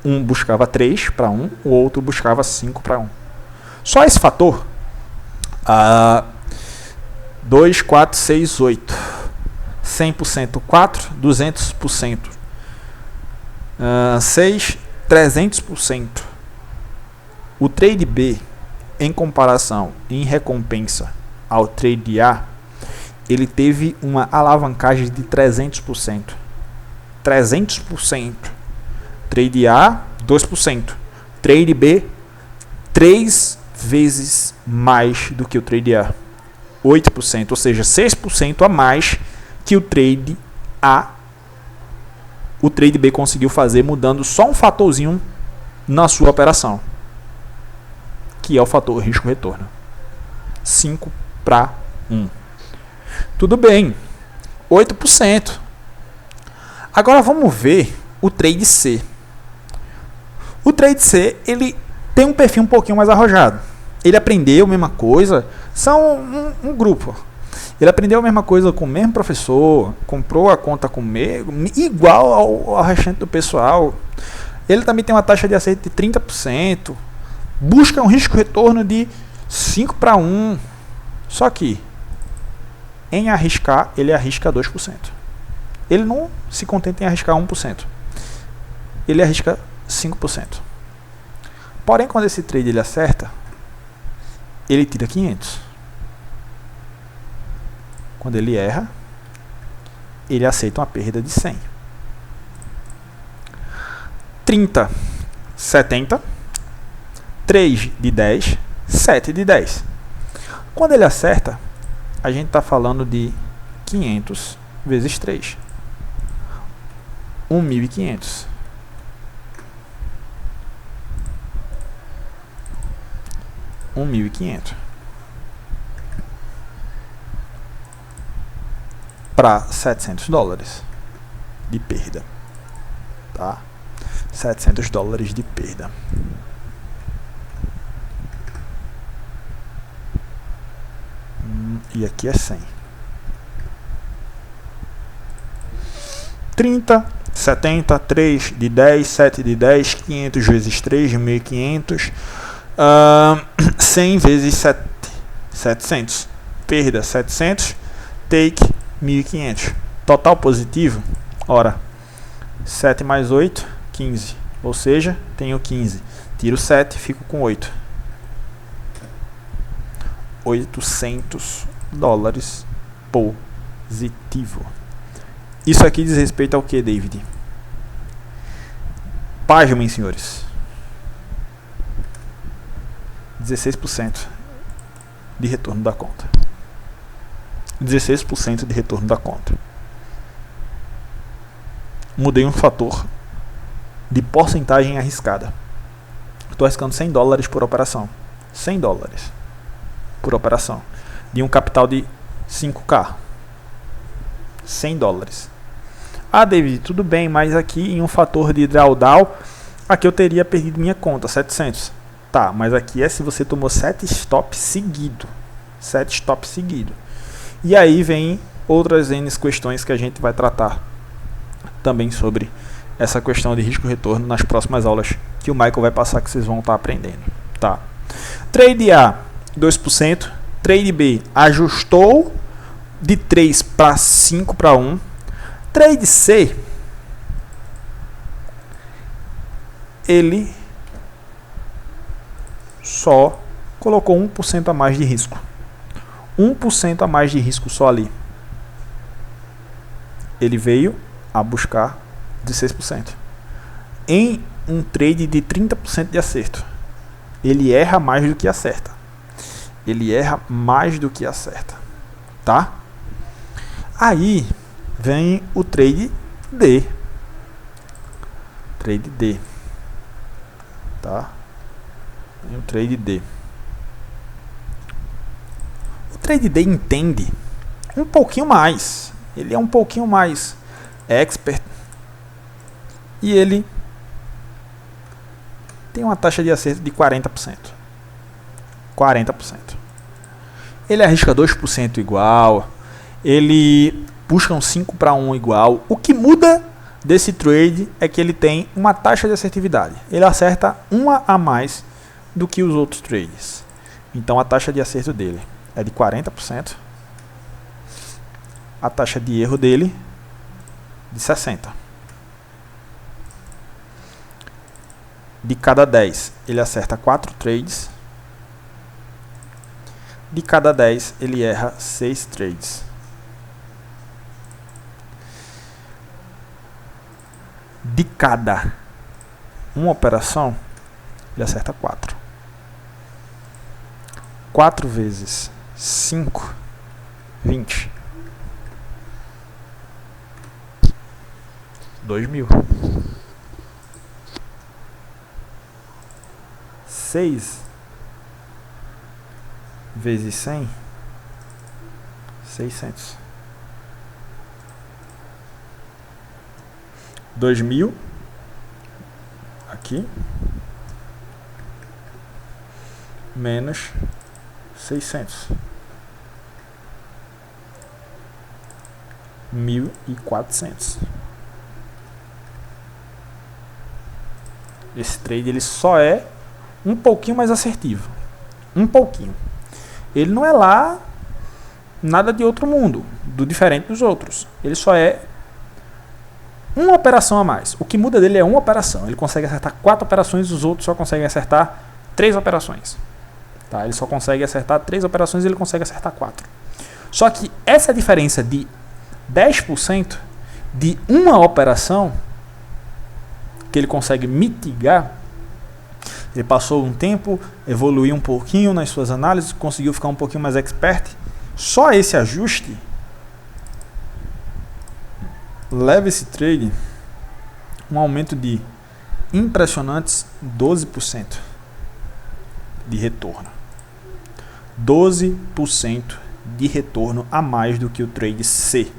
Um buscava 3 para 1, o outro buscava 5 para 1. Só esse fator. 2, 4, 6, 8. 100% 4, 200%. 6, 300%. O trade B, em comparação, em recompensa ao trade A, ele teve uma alavancagem de 300%. 300%. Trade A, 2%. Trade B, 3 vezes mais do que o trade A. 8%, ou seja, 6% a mais que o trade A. O trade B conseguiu fazer mudando só um fatorzinho na sua operação, que é o fator risco-retorno. 5 para 1. Tudo bem, 8%. Agora vamos ver o trade C. O trade C, ele tem um perfil um pouquinho mais arrojado. Ele aprendeu a mesma coisa, são um grupo. Ele aprendeu a mesma coisa com o mesmo professor, comprou a conta comigo, igual ao restante do pessoal. Ele também tem uma taxa de acerto de 30%, busca um risco-retorno de 5 para 1. Só que, em arriscar, ele arrisca 2%. Ele não se contenta em arriscar 1%. Ele arrisca 5%. Porém, quando esse trade ele acerta, ele tira 500. Quando ele erra, ele aceita uma perda de 100. 30, 70, 3 de 10, 7 de 10. Quando ele acerta, a gente está falando de 500 vezes 3. 1.500. 1.500 para $700 de perda, tá? $700 de perda. E aqui é 100. 30, 70, 3 de 10, 7 de 10, 500 vezes 3, 1.500, 100 vezes 7, 700, perda 700, take 1.500, total positivo, ora, 7 mais 8, 15, ou seja, tenho 15, tiro 7, fico com 8, $800 positivo. Isso aqui diz respeito ao que, David? Pasmem, senhores. 16% de retorno da conta. 16% de retorno da conta. Mudei um fator de porcentagem arriscada. Estou arriscando $100 por operação. $100 por operação. De um capital de 5K. $100. Ah, David, tudo bem, mas aqui em um fator de drawdown, aqui eu teria perdido minha conta, 700. Tá, mas aqui é se você tomou 7 stops seguidos. 7 stops seguidos. E aí vem outras N questões que a gente vai tratar também sobre essa questão de risco-retorno nas próximas aulas que o Michael vai passar, que vocês vão estar aprendendo. Tá. Trade A, 2%. Trade B, ajustou de 3 para 5 para 1. Trade C, ele só colocou 1% a mais de risco. 1% a mais de risco só ali. Ele veio a buscar 16%. Em um trade de 30% de acerto, ele erra mais do que acerta. Ele erra mais do que acerta. Tá? Aí vem o trade D. Trade D. Tá? Vem o trade D. O trade D entende um pouquinho mais. Ele é um pouquinho mais expert. E ele tem uma taxa de acerto de 40%. 40%. Ele arrisca 2% igual. Ele busca um 5 para 1 igual. O que muda desse trade é que ele tem uma taxa de assertividade. Ele acerta uma a mais do que os outros trades. Então a taxa de acerto dele é de 40%. A taxa de erro dele de 60%. De cada 10 ele acerta 4 trades. De cada 10 ele erra 6 trades. De cada uma operação, ele acerta 4. 4 vezes 5, 20. 2.000. 6 vezes 100, 600. 2.000 aqui menos 600, 1.400. Esse trade ele só é um pouquinho mais assertivo, um pouquinho. Ele não é lá nada de outro mundo, do diferente dos outros. Ele só é uma operação a mais. O que muda dele é uma operação. Ele consegue acertar 4 operações, os outros só conseguem acertar 3 operações. Tá? Ele só consegue acertar 3 operações e ele consegue acertar 4. Só que essa diferença de 10% de uma operação que ele consegue mitigar, ele passou um tempo, evoluiu um pouquinho nas suas análises, conseguiu ficar um pouquinho mais expert. Só esse ajuste leva esse trade um aumento de impressionantes 12% de retorno. 12% de retorno a mais do que o trade C.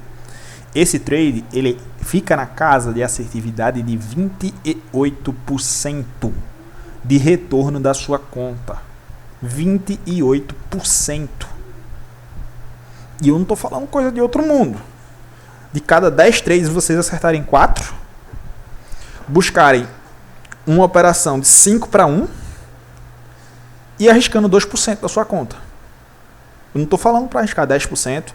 Esse trade ele fica na casa de assertividade de 28% de retorno da sua conta. 28%. E eu não estou falando coisa de outro mundo. De cada 10 trades vocês acertarem 4, buscarem uma operação de 5 para 1 e arriscando 2% da sua conta. Eu não estou falando para arriscar 10%,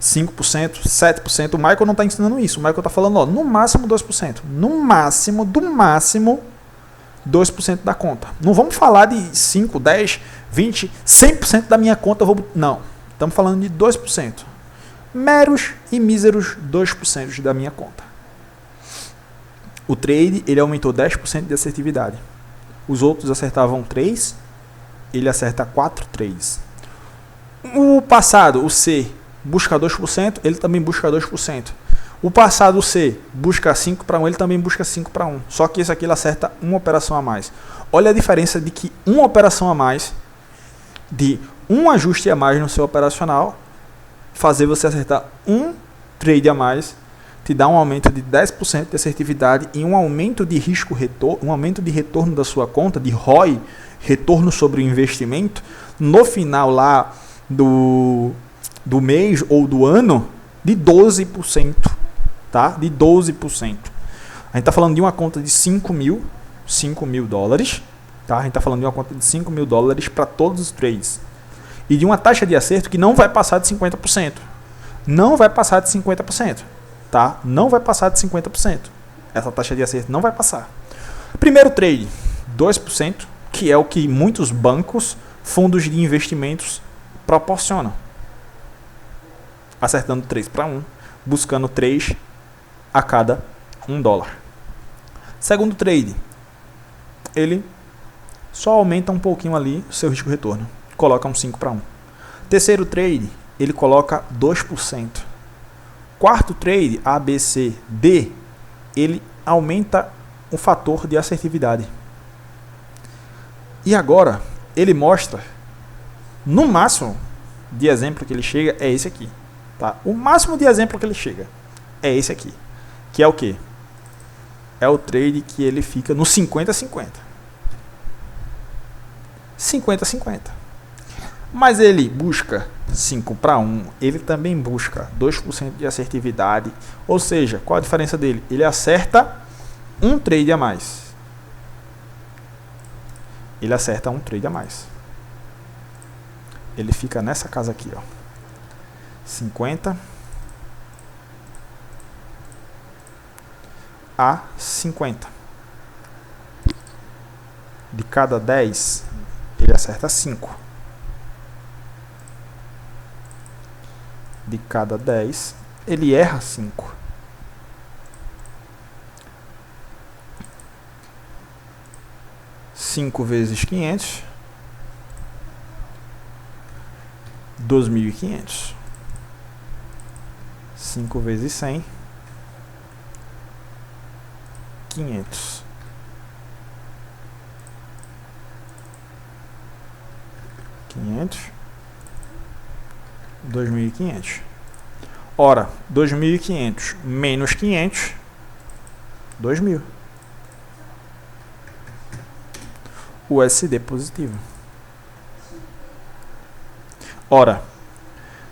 5%, 7%. O Michael não está ensinando isso. O Michael está falando, ó, no máximo 2%. No máximo, do máximo, 2% da conta. Não vamos falar de 5, 10, 20, 100% da minha conta. Não. Estamos falando de 2%. Meros e míseros 2% da minha conta. O trade, ele aumentou 10% de assertividade. Os outros acertavam 3%, ele acerta 4 trades. O passado, o C, busca 2%, ele também busca 2%. O passado, o C, busca 5 para 1, ele também busca 5 para 1. Só que esse aqui ele acerta uma operação a mais. Olha a diferença de que uma operação a mais, de um ajuste a mais no seu operacional, fazer você acertar um trade a mais, te dá um aumento de 10% de assertividade e um aumento de risco-retorno, um aumento de retorno da sua conta, de ROI, retorno sobre o investimento, no final lá do mês ou do ano, de 12%, tá? De 12%. A gente está falando de uma conta de 5 mil dólares, tá? A gente está falando de uma conta de 5 mil dólares para todos os trades. E de uma taxa de acerto que não vai passar de 50%. Não vai passar de 50%, tá? Não vai passar de 50%. Essa taxa de acerto não vai passar. Primeiro trade, 2%, que é o que muitos bancos, fundos de investimentos proporcionam. Acertando 3 para 1, buscando 3 a cada $1. Segundo trade, ele só aumenta um pouquinho ali o seu risco-retorno. Coloca um 5 para 1. Terceiro trade, ele coloca 2%. Quarto trade, A, B, C, D, ele aumenta o fator de assertividade. E agora, ele mostra, no máximo de exemplo que ele chega, é esse aqui. Tá? O máximo de exemplo que ele chega é esse aqui. Que é o quê? É o trade que ele fica no 50-50. 50-50. Mas ele busca 5 para 1, ele também busca 2% de assertividade. Ou seja, qual a diferença dele? Ele acerta um trade a mais. Ele acerta um trade a mais. Ele fica nessa casa aqui, ó. 50 a 50. De cada 10, ele acerta 5. De cada 10, ele erra 5. Cinco vezes 500, 2.500. 5 vezes 100, 500. 500, 2.500. Ora, 2.500 menos 500, 2.000. USD positivo. Ora,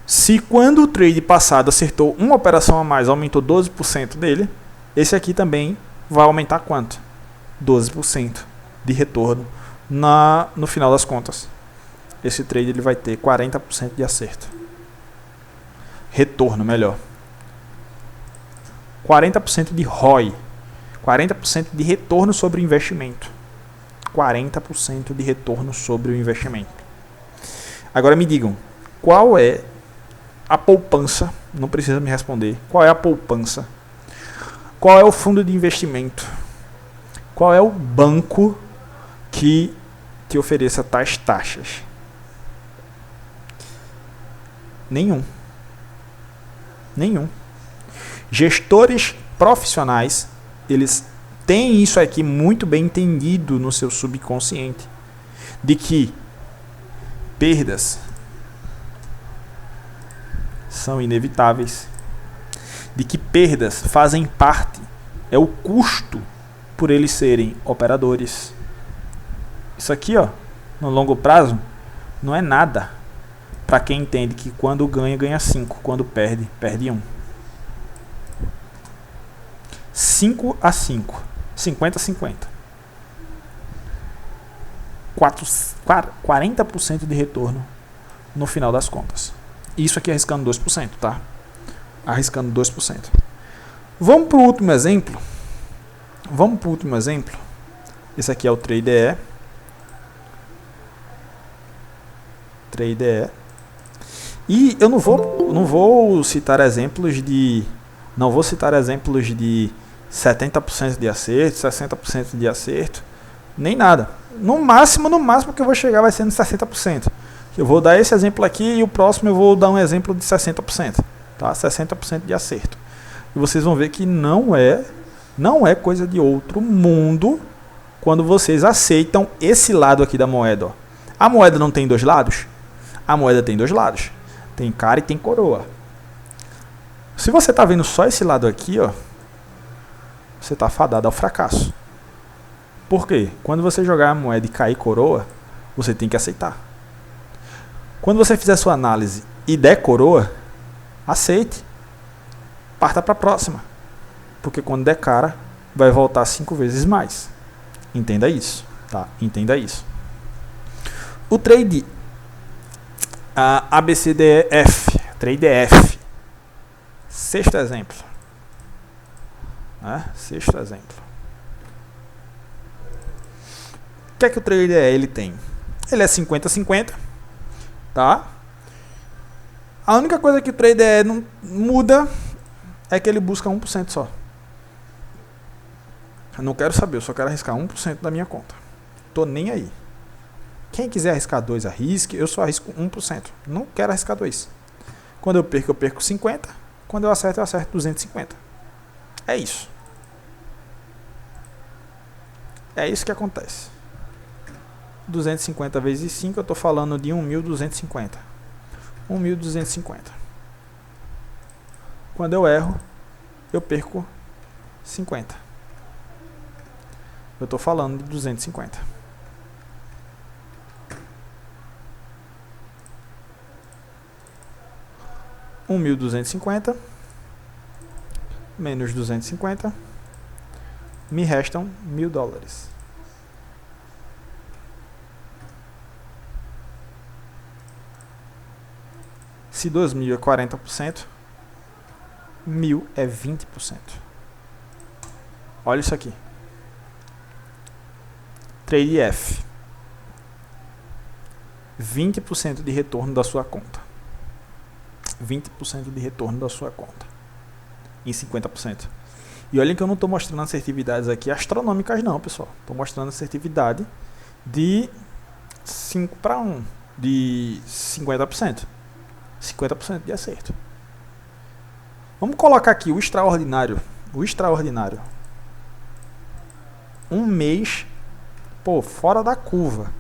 se quando o trade passado acertou uma operação a mais, aumentou 12% dele, esse aqui também vai aumentar quanto? 12% de retorno no final das contas. Esse trade ele vai ter 40% de acerto. Retorno, melhor. 40% de ROI. 40% de retorno sobre o investimento. 40% de retorno sobre o investimento. Agora me digam, qual é a poupança? Não precisa me responder. Qual é a poupança? Qual é o fundo de investimento? Qual é o banco que te ofereça tais taxas? Nenhum. Nenhum. Gestores profissionais, eles têm isso aqui muito bem entendido no seu subconsciente, de que perdas são inevitáveis, de que perdas fazem parte, é o custo por eles serem operadores. Isso aqui, ó, no longo prazo, não é nada para quem entende que quando ganha, ganha 5, quando perde, perde 1. 5 a 5. 50-50. 40% de retorno no final das contas. Isso aqui arriscando 2%, tá? Arriscando 2%. Vamos para o último exemplo. Esse aqui é o TradeE. E eu não vou citar exemplos de 70% de acerto, 60% de acerto, nem nada. No máximo que eu vou chegar vai ser no 60%. Eu vou dar esse exemplo aqui e o próximo eu vou dar um exemplo de 60%, tá? 60% de acerto. E vocês vão ver que não é coisa de outro mundo quando vocês aceitam esse lado aqui da moeda, ó. A moeda não tem dois lados? A moeda tem dois lados. Tem cara e tem coroa. Se você está vendo só esse lado aqui, ó, você está fadado ao fracasso. Por quê? Quando você jogar a moeda e cair coroa, você tem que aceitar. Quando você fizer sua análise e der coroa, aceite. Parta para a próxima. Porque quando der cara, vai voltar 5 vezes mais. Entenda isso, tá? Entenda isso. O trade ABCDEF, TradeF. Sexto exemplo. Sexto exemplo. O que é que o TradeE ele tem? Ele é 50-50, tá? A única coisa que o TradeE não muda é que ele busca 1% só. Eu não quero saber, eu só quero arriscar 1% da minha conta. Tô nem aí. Quem quiser arriscar 2, arrisque. Eu só arrisco 1%. Não quero arriscar 2. Quando eu perco 50. Quando eu acerto 250. É isso. É isso que acontece. 250 vezes 5, eu estou falando de 1.250. 1.250. Quando eu erro, eu perco 50. Eu estou falando de 250. $1.250 menos 250 me restam $1.000. Se 2.000 é 40%, 1.000 é 20%. Olha isso aqui. TradeF. 20% de retorno da sua conta. 20% de retorno da sua conta. Em 50%. E olhem que eu não estou mostrando assertividades aqui astronômicas não, pessoal. Estou mostrando assertividade de 5-1. De 50%. 50% de acerto. Vamos colocar aqui o extraordinário. O extraordinário. Um mês, pô, fora da curva.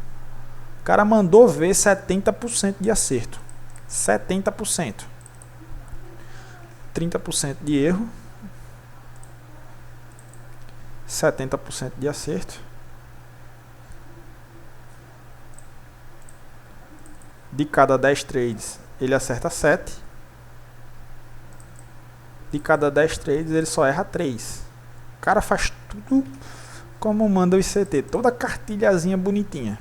O cara mandou ver 70% de acerto. 70%. 30% de erro. 70% de acerto. De cada 10 trades, ele acerta 7. De cada 10 trades, ele só erra 3. O cara faz tudo como manda o ICT. Toda cartilhazinha bonitinha.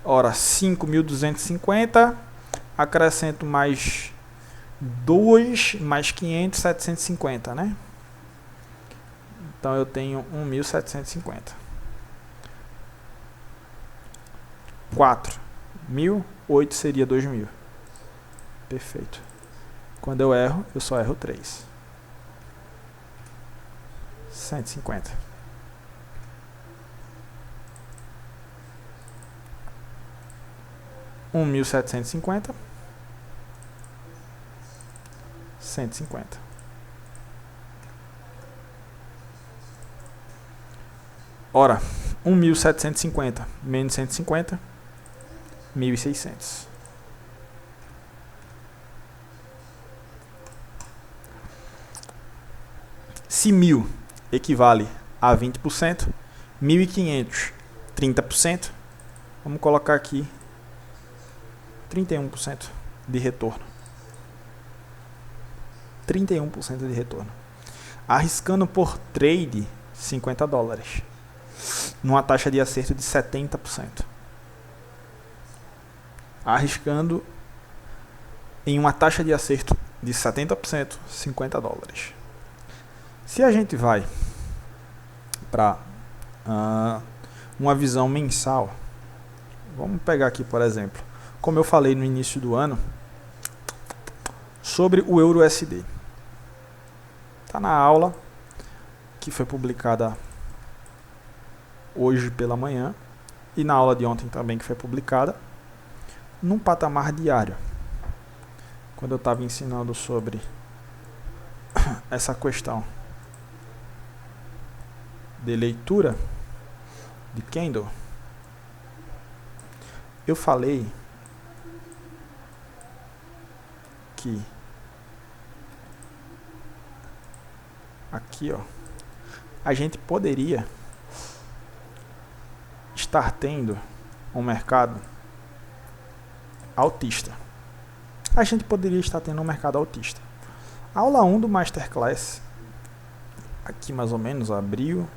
Ora, 5.250. Acrescento mais 2, mais 500, 750, né? Então eu tenho 1.750. 4.000, 8 seria 2.000. Perfeito. Quando eu erro, eu só erro 3. 150. $1.750. 150. Ora, 1.750 menos 150, 1.600. Se 1.000 equivale a 20%, 1.500, 30%, vamos colocar aqui 31% de retorno. 31% de retorno. arriscando por trade $50, numa taxa de acerto de 70%. Arriscando em uma taxa de acerto de 70%, $50. Se a gente vai para uma visão mensal, vamos pegar aqui, por exemplo, como eu falei no início do ano, sobre o EURUSD. Está na aula que foi publicada hoje pela manhã e na aula de ontem também que foi publicada, num patamar diário. Quando eu estava ensinando sobre essa questão de leitura de candle, eu falei que aqui, ó, a gente poderia estar tendo um mercado altista. A gente poderia estar tendo um mercado altista. Aula 1 do Masterclass, aqui mais ou menos, abril,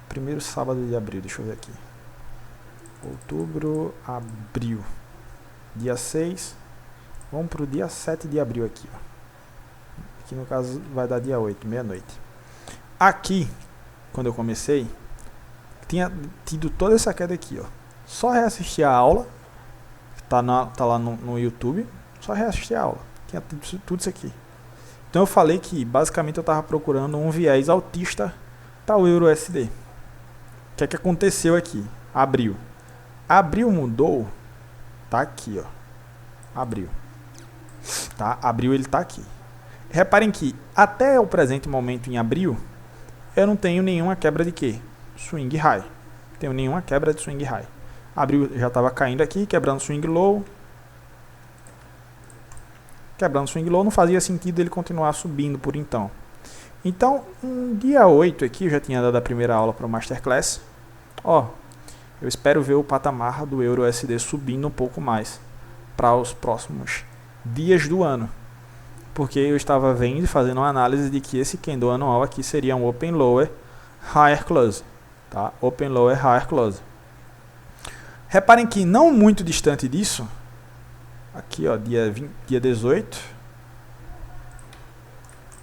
primeiro sábado de abril, deixa eu ver aqui. Outubro, abril, dia 6, vamos para o dia 7 de abril aqui, ó. Aqui no caso vai dar dia 8, meia-noite. Aqui, quando eu comecei, tinha tido toda essa queda aqui, ó. Só reassistir a aula, tá lá no YouTube, só reassistir a aula. Tinha tudo isso aqui. Então eu falei que basicamente eu estava procurando um viés altista para o EURUSD. O que é que aconteceu aqui? Abril. Abril mudou, tá aqui, ó. Abril. Tá? Abril ele tá aqui. Reparem que até o presente momento em abril, eu não tenho nenhuma quebra de quê? Swing high. Não tenho nenhuma quebra de swing high. Abril já estava caindo aqui, quebrando swing low. Quebrando swing low, não fazia sentido ele continuar subindo por então. Então, no dia 8 aqui, eu já tinha dado a primeira aula para o Masterclass. Ó, eu espero ver o patamar do EURUSD subindo um pouco mais para os próximos dias do ano. Porque eu estava vendo e fazendo uma análise de que esse candle anual aqui seria um Open Lower Higher Close. Tá? Open Lower Higher Close. Reparem que não muito distante disso, aqui ó, dia 18,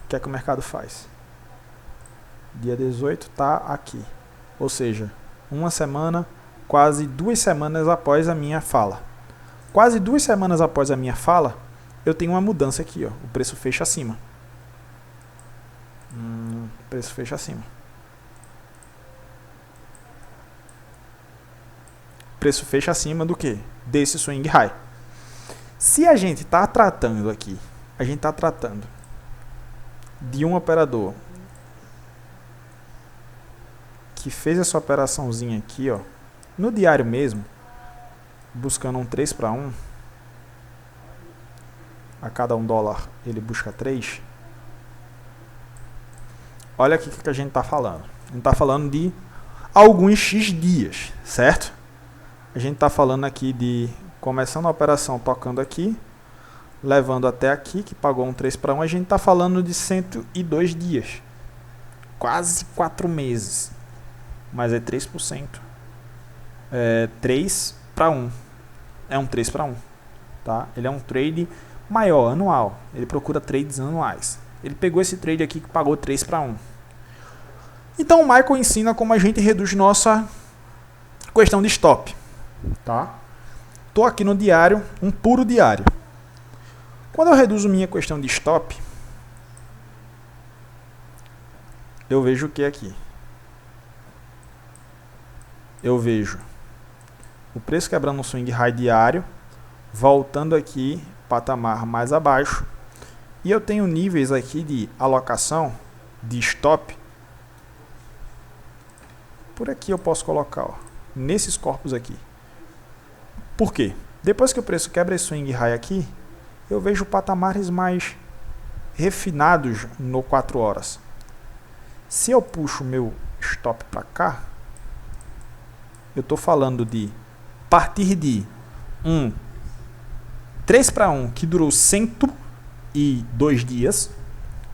o que é que o mercado faz? Dia 18 está aqui. Ou seja, uma semana, quase 2 semanas após a minha fala. Quase 2 semanas após a minha fala, eu tenho uma mudança aqui, ó. O preço fecha acima. O preço fecha acima. O preço fecha acima do que? Desse swing high. Se a gente está tratando aqui, a gente está tratando de um operador que fez essa operaçãozinha aqui, ó, no diário mesmo, buscando um 3 para 1, a cada $1 ele busca 3. Olha aqui o que a gente está falando. A gente está falando de alguns X dias, certo? A gente está falando aqui de começando a operação tocando aqui, levando até aqui, que pagou um 3 para 1. A gente está falando de 102 dias. Quase 4 meses. Mas é 3%. É 3 para 1. É um 3 para 1. Tá? Ele é um trade maior, anual. Ele procura trades anuais. Ele pegou esse trade aqui que pagou 3 para 1. Então o Michael ensina como a gente reduz nossa questão de stop. Tá? Estou aqui no diário, um puro diário. Quando eu reduzo minha questão de stop, eu vejo o que aqui? Eu vejo o preço quebrando um swing high diário, voltando aqui, patamar mais abaixo, e eu tenho níveis aqui de alocação, de stop. Por aqui eu posso colocar, ó, nesses corpos aqui. Por quê? Depois que o preço quebra esse swing high aqui, eu vejo patamares mais refinados no 4 horas. Se eu puxo o meu stop para cá, eu estou falando de partir de um 3 para 1 que durou 102 dias,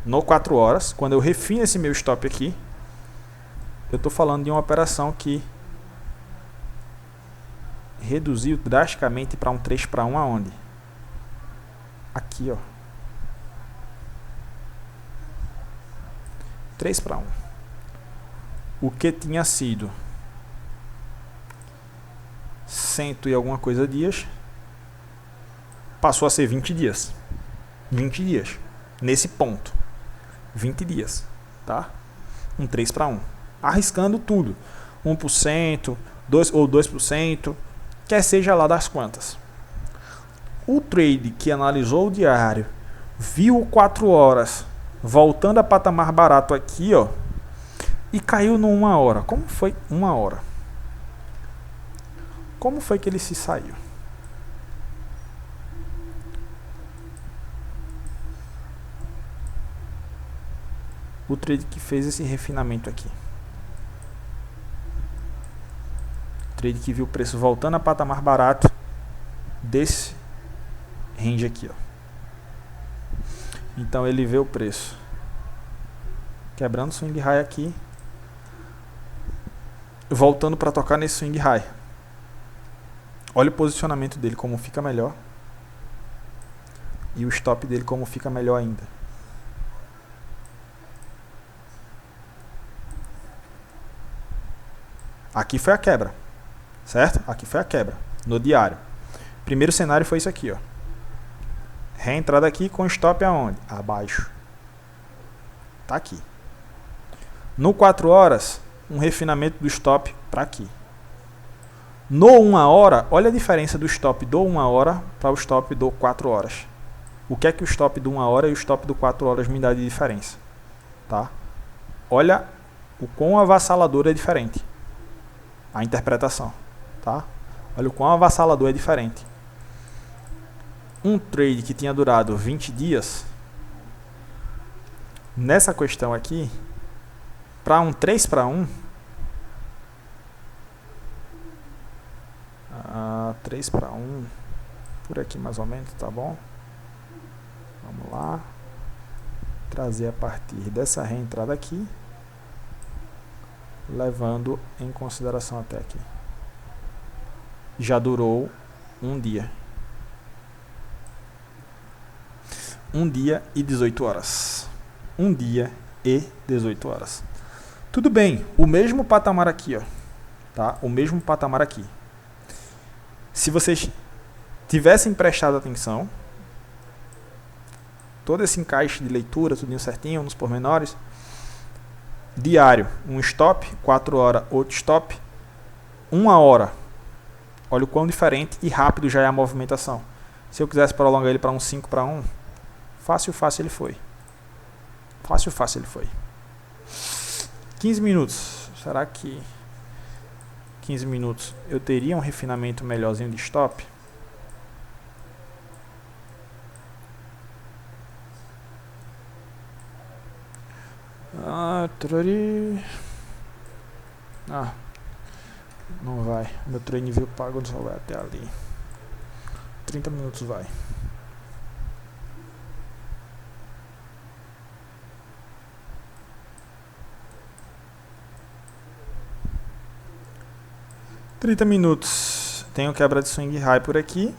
no 4 horas, quando eu refino esse meu stop aqui, eu estou falando de uma operação que reduziu drasticamente para um 3:1 aonde? Aqui, ó. 3:1. O que tinha sido 100 e alguma coisa dias passou a ser 20 dias. 20 dias. Nesse ponto. 20 dias. Tá? Um 3:1. Arriscando tudo. 1%, 2%, quer seja lá das quantas. O trade que analisou o diário, viu o 4 horas, voltando a patamar barato aqui, ó, e caiu no 1 hora. Como foi 1 hora? Como foi que ele se saiu? O trade que fez esse refinamento aqui. O trade que viu o preço voltando a patamar barato desse range aqui, ó. Então ele vê o preço quebrando o swing high aqui, voltando para tocar nesse swing high. Olha o posicionamento dele como fica melhor e o stop dele como fica melhor ainda. Aqui foi a quebra, certo? Aqui foi a quebra no diário. Primeiro cenário foi isso aqui, ó. Reentrada aqui com stop aonde? Abaixo. Tá aqui. No 4 horas, um refinamento do stop para aqui. No 1 hora, olha a diferença do stop do 1 hora para o stop do 4 horas. O que é que o stop do 1 hora e o stop do 4 horas me dá de diferença? Tá? Olha o quão avassalador é diferente. A interpretação. Tá? Olha o quão avassalador é diferente. Um trade que tinha durado 20 dias, nessa questão aqui, para um 3:1, 3:1, por aqui mais ou menos, tá bom? Vamos lá. Trazer a partir dessa reentrada aqui, levando em consideração até aqui. Já durou um dia. 1 dia e 18 horas. 1 dia e 18 horas. Tudo bem, o mesmo patamar aqui, ó. Tá? O mesmo patamar aqui. Se vocês tivessem prestado atenção, todo esse encaixe de leitura, tudinho certinho, nos pormenores, diário, um stop, 4 horas, outro stop, 1 hora. Olha o quão diferente e rápido já é a movimentação. Se eu quisesse prolongar ele para um 5:1, fácil ele foi. Fácil ele foi. 15 minutos. Será que 15 minutos eu teria um refinamento melhorzinho de stop? Não vai. Meu treino nível pago só vai até ali. 30 minutos vai. Tenho quebra de swing high por aqui.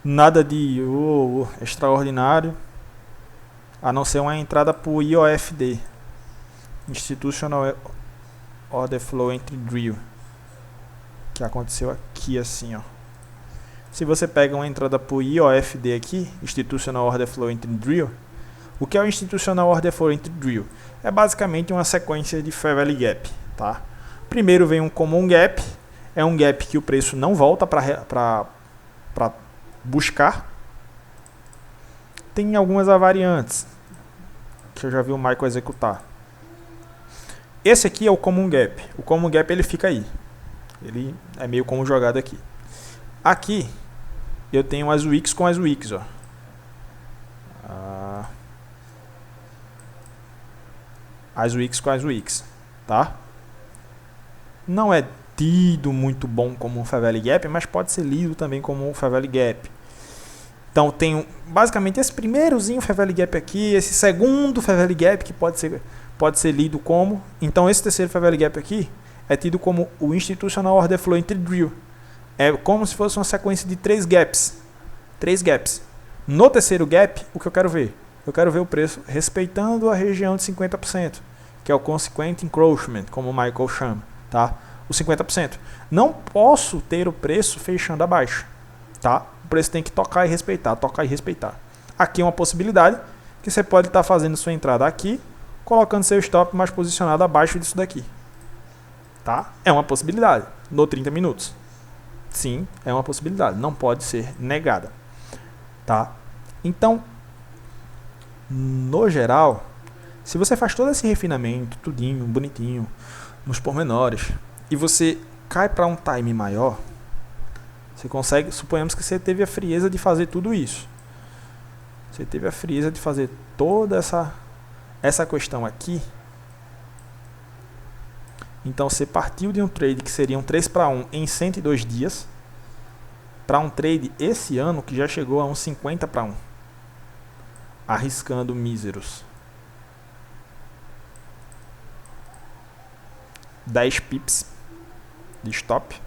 Nada de extraordinário, a não ser uma entrada para o IOFD, Institutional Order Flow Entry Drill, que aconteceu aqui assim, ó. Se você pega uma entrada para o IOFD aqui, Institutional Order Flow Entry Drill, o que é o Institutional Order Flow Entry Drill? É basicamente uma sequência de Fair Value Gap, tá? Primeiro vem um Common Gap, é um gap que o preço não volta para buscar. Tem algumas variantes que eu já vi o Michael executar. Esse aqui é o Common Gap. O Common Gap ele fica aí. Ele é meio como jogado aqui. Aqui eu tenho as wicks com as wicks, ó. As wicks com as wicks, tá? Não é tido muito bom como um Fair Value Gap, mas pode ser lido também como um Fair Value Gap. Então tem basicamente esse primeirozinho Fair Value Gap aqui, esse segundo Fair Value Gap que pode ser lido como. Então esse terceiro Fair Value Gap aqui é tido como o Institutional Order Flow Entry Drill. É como se fosse uma sequência de 3 gaps. 3 gaps. No terceiro gap, o que eu quero ver? Eu quero ver o preço respeitando a região de 50%, que é o Consequent Encroachment, como o Michael chama, tá? O 50%. Não posso ter o preço fechando abaixo, tá? O preço tem que tocar e respeitar, tocar e respeitar. Aqui é uma possibilidade que você pode estar fazendo sua entrada aqui, colocando seu stop mais posicionado abaixo disso daqui, tá? É uma possibilidade no 30 minutos. Sim, é uma possibilidade, não pode ser negada, tá? Então, no geral, se você faz todo esse refinamento, tudinho, bonitinho, nos pormenores, e você cai para um time maior, você consegue, suponhamos que você teve a frieza de fazer tudo isso. Você teve a frieza de fazer toda essa questão aqui. Então você partiu de um trade que seria um 3-1 em 102 dias para um trade esse ano que já chegou a um 50-1, arriscando míseros 10 pips de stop,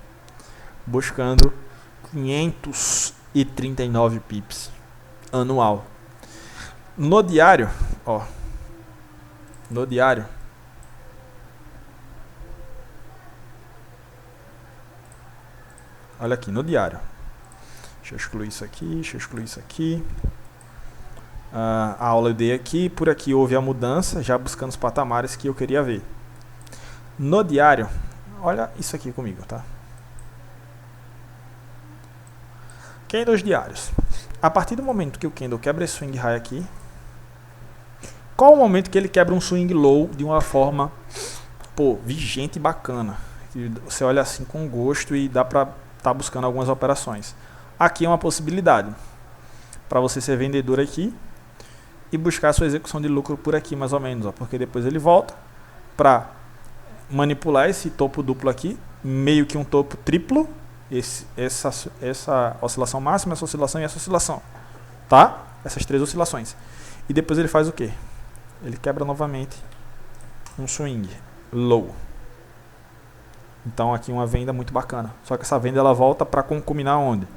buscando 539 pips anual. No diário, ó, no diário, olha aqui, no diário. Deixa eu excluir isso aqui, deixa eu excluir isso aqui. A aula eu dei aqui, por aqui houve a mudança, já buscando os patamares que eu queria ver. No diário, olha isso aqui comigo, tá? Candles diários. A partir do momento que o candle quebra esse swing high aqui, qual o momento que ele quebra um swing low de uma forma, pô, vigente e bacana? Que você olha assim com gosto e dá pra estar buscando algumas operações. Aqui é uma possibilidade para você ser vendedor aqui e buscar a sua execução de lucro por aqui mais ou menos, ó, porque depois ele volta para manipular esse topo duplo aqui, meio que um topo triplo, essa oscilação máxima, essa oscilação e essa oscilação, tá? Essas 3 oscilações. E depois ele faz o quê? Ele quebra novamente um swing low. Então aqui uma venda muito bacana. Só que essa venda ela volta para culminar onde?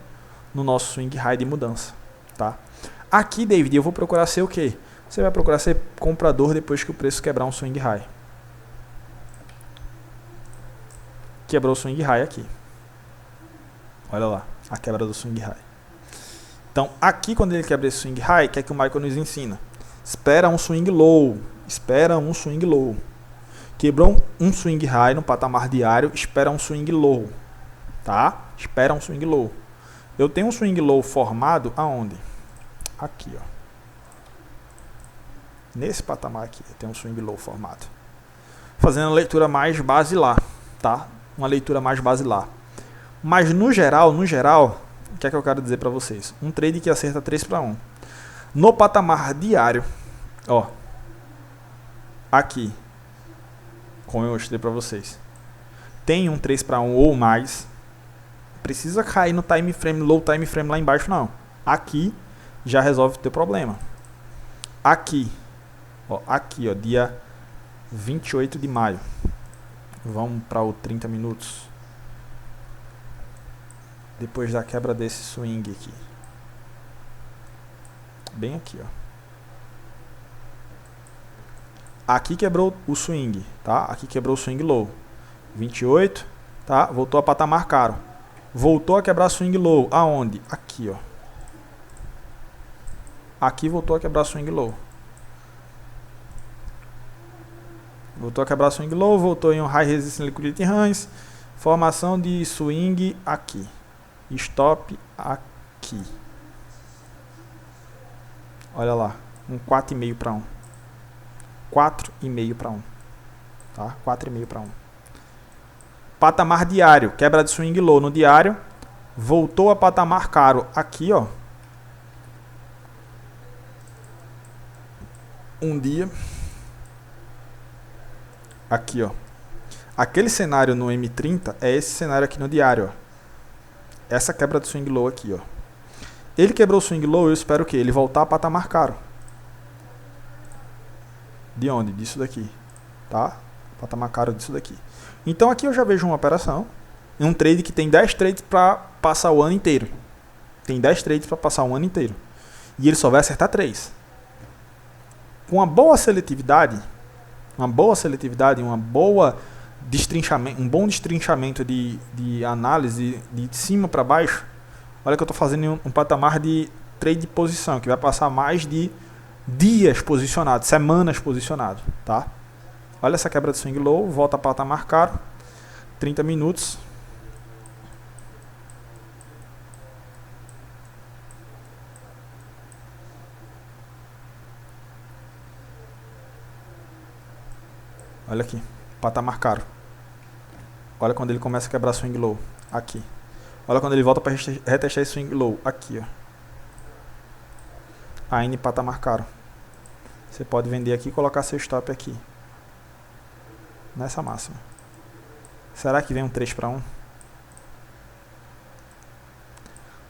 No nosso swing high de mudança, tá? Aqui, David, eu vou procurar ser o quê? Você vai procurar ser comprador depois que o preço quebrar um swing high. Quebrou o swing high aqui. Olha lá, a quebra do swing high. Então, aqui quando ele quebra esse swing high, o que é que o Michael nos ensina? Espera um swing low. Espera um swing low. Quebrou um swing high no patamar diário, espera um swing low, tá? Espera um swing low. Eu tenho um swing low formado aonde? Aqui, ó. Nesse patamar aqui, eu tenho um swing low formado. Fazendo a leitura mais basilar, tá? Uma leitura mais basilar. Mas no geral, o que é que eu quero dizer para vocês? Um trade que acerta 3-1. No patamar diário, ó, aqui, como eu mostrei para vocês, tem um 3-1 ou mais. Precisa cair no time frame, low time frame lá embaixo, não. Aqui já resolve o teu problema. Aqui, ó, dia 28 de maio. Vamos para o 30 minutos. Depois da quebra desse swing aqui. Bem aqui, ó. Aqui quebrou o swing, tá? Aqui quebrou o swing low. 28, tá? Voltou a patamar caro. Voltou a quebrar swing low. Aonde? Aqui, ó. Aqui voltou a quebrar swing low. Voltou a quebrar swing low, voltou em um high resistance liquidity range. Formação de swing aqui. Stop aqui. Olha lá, um 4,5-1. 4,5-1. Tá? 4,5-1. Patamar diário, quebra de swing low no diário, voltou a patamar caro aqui, ó. Um dia. Aqui, ó. Aquele cenário no M30 é esse cenário aqui no diário, ó. Essa quebra de swing low aqui, ó. Ele quebrou o swing low, eu espero que ele voltar a patamar caro. De onde? Disso daqui, tá? Patamar caro disso daqui. Então aqui eu já vejo uma operação, um trade que tem 10 trades para passar o ano inteiro. Tem 10 trades para passar um ano inteiro. E ele só vai acertar 3. Com uma boa seletividade, um bom destrinchamento de análise de cima para baixo, olha que eu estou fazendo um patamar de trade de posição, que vai passar mais de dias posicionado, semanas posicionado, tá? Olha essa quebra de swing low, volta a patamar caro, 30 minutos. Olha aqui, patamar caro. Olha quando ele começa a quebrar swing low, aqui. Olha quando ele volta para retestar esse swing low, aqui, ó. Ainda em patamar caro. Você pode vender aqui e colocar seu stop aqui. Nessa máxima. Será que vem um 3 para 1?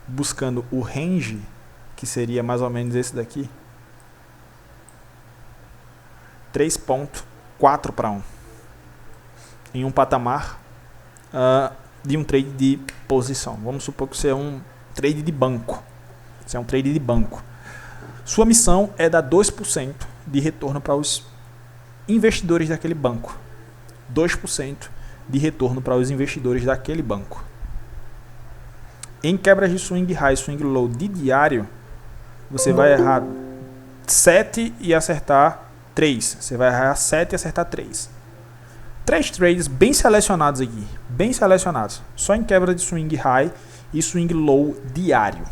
Buscando o range, que seria mais ou menos esse daqui. 3.4 para 1. Em um patamar de um trade de posição. Vamos supor que você é um trade de banco. Você é um trade de banco. Sua missão é dar 2% de retorno para os investidores daquele banco. 2% de retorno para os investidores daquele banco. Em quebras de swing high e swing low de diário, você vai errar 7 e acertar 3. Você vai errar 7 e acertar 3. 3 trades bem selecionados aqui. Bem selecionados. Só em quebra de swing high e swing low diário.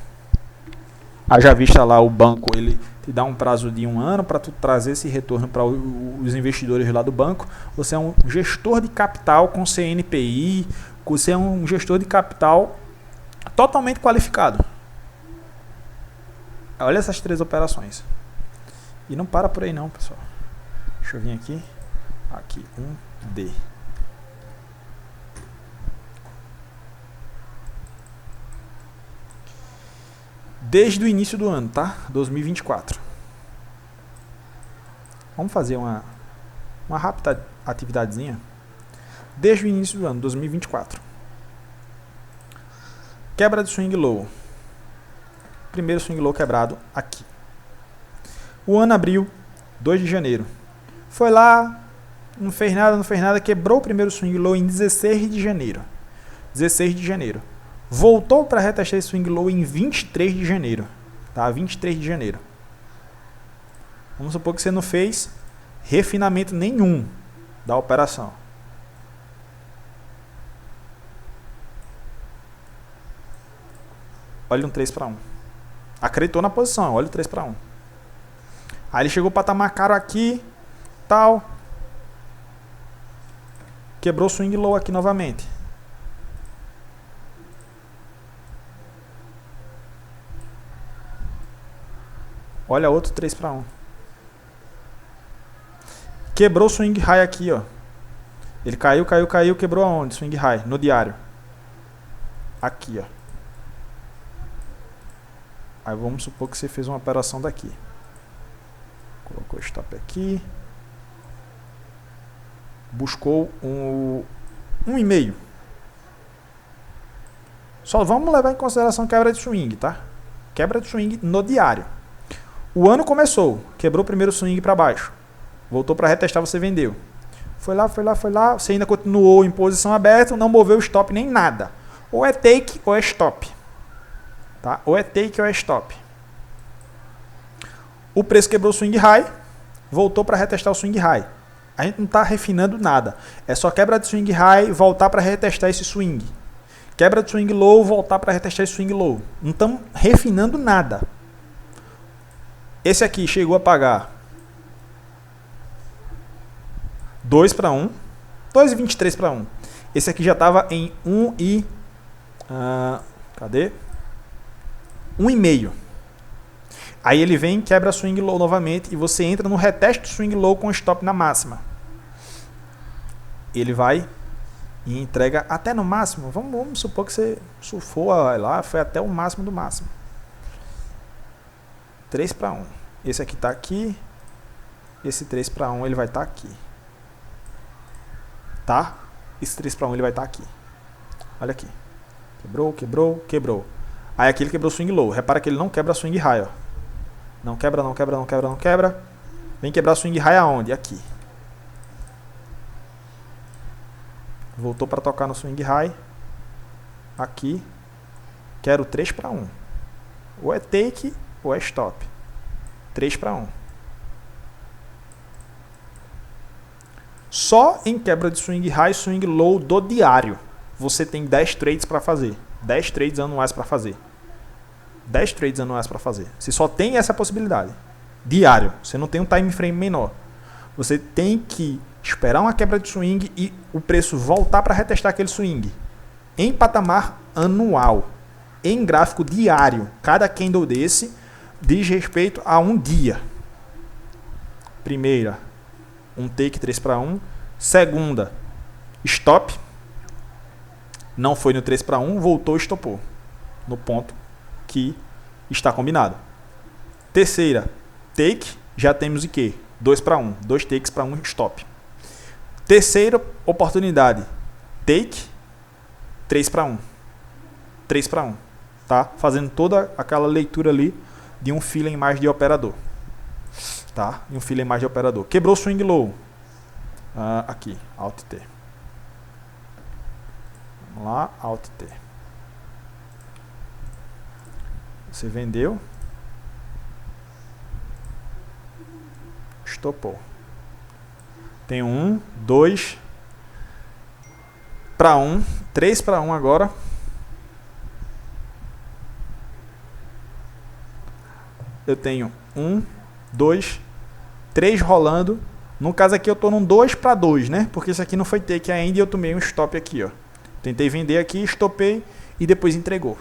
Haja vista lá o banco, ele te dá um prazo de 1 ano para tu trazer esse retorno para os investidores lá do banco. Você é um gestor de capital com CNPI, você é um gestor de capital totalmente qualificado. Olha essas 3 operações. E não para por aí não, pessoal. Deixa eu vir aqui. Aqui, 1D. Desde o início do ano, tá? 2024. Vamos fazer uma rápida atividadezinha. Desde o início do ano, 2024. Quebra de swing low. Primeiro swing low quebrado aqui. O ano abriu 2 de janeiro. Foi lá, não fez nada, quebrou o primeiro swing low em 16 de janeiro. 16 de janeiro. Voltou para retestar esse swing low em 23 de janeiro. Tá? 23 de janeiro. Vamos supor que você não fez refinamento nenhum da operação. Olha um 3 para 1. Acreditou na posição, olha o 3 para 1. Aí ele chegou para patamar caro aqui, tal. Quebrou o swing low aqui novamente. Olha outro 3 para 1. Quebrou o swing high aqui, ó. Ele caiu, quebrou aonde? Swing high, no diário. Aqui, ó. Aí vamos supor que você fez uma operação daqui. Colocou o stop aqui. Buscou um 1,5. Só vamos levar em consideração quebra de swing, tá? Quebra de swing no diário. O ano começou, quebrou o primeiro swing para baixo. Voltou para retestar, você vendeu. Foi lá, você ainda continuou em posição aberta, não moveu o stop nem nada. Ou é take ou é stop. Tá? Ou é take ou é stop. O preço quebrou o swing high, voltou para retestar o swing high. A gente não está refinando nada. É só quebra de swing high, voltar para retestar esse swing. Quebra de swing low, voltar para retestar esse swing low. Não estamos refinando nada. Esse aqui chegou a pagar 2 para 1, 2,23 para 1. Esse aqui já estava em 1,5. Aí ele vem, quebra swing low novamente e você entra no reteste swing low com stop na máxima. Ele vai e entrega até no máximo. Vamos supor que você surfou lá, foi até o máximo do máximo. 3 para 1. Esse aqui está aqui. Esse 3 para 1 ele vai estar aqui. Tá? Esse 3 para 1 ele vai estar aqui. Olha aqui. Quebrou, quebrou, quebrou. Aí aqui ele quebrou swing low. Repara que ele não quebra swing high, ó. Não quebra, não quebra, não quebra, não quebra. Vem quebrar swing high aonde? Aqui. Voltou para tocar no swing high. Aqui. Quero 3 para 1. Ou é take ou é stop. 3 para 1. Só em quebra de swing high e swing low do diário você tem 10 trades para fazer. 10 trades anuais para fazer. 10 trades anuais para fazer. Você só tem essa possibilidade. Diário. Você não tem um time frame menor. Você tem que esperar uma quebra de swing e o preço voltar para retestar aquele swing. Em patamar anual. Em gráfico diário. Cada candle desse diz respeito a um dia. Primeira, um take 3 para 1. Segunda, stop. Não foi no 3 para 1, voltou e estopou. No ponto que está combinado. Terceira, take, já temos o quê? 2 para 1. 2 takes para 1 stop. Terceira oportunidade, take, 3 para 1. 3 para 1. Tá? Fazendo toda aquela leitura ali de um feeling mais de operador. Tá? E um feeling mais de operador. Quebrou swing low. Aqui, Alt T. Vamos lá, Alt T. Você vendeu. Estopou. Tem 1, 2 para 1, 3 para 1 agora. Eu tenho 1, 2, 3 rolando. No caso aqui eu estou num 2 para 2, né? Porque isso aqui não foi take ainda e eu tomei um stop aqui, ó. Tentei vender aqui, estopei e depois entregou.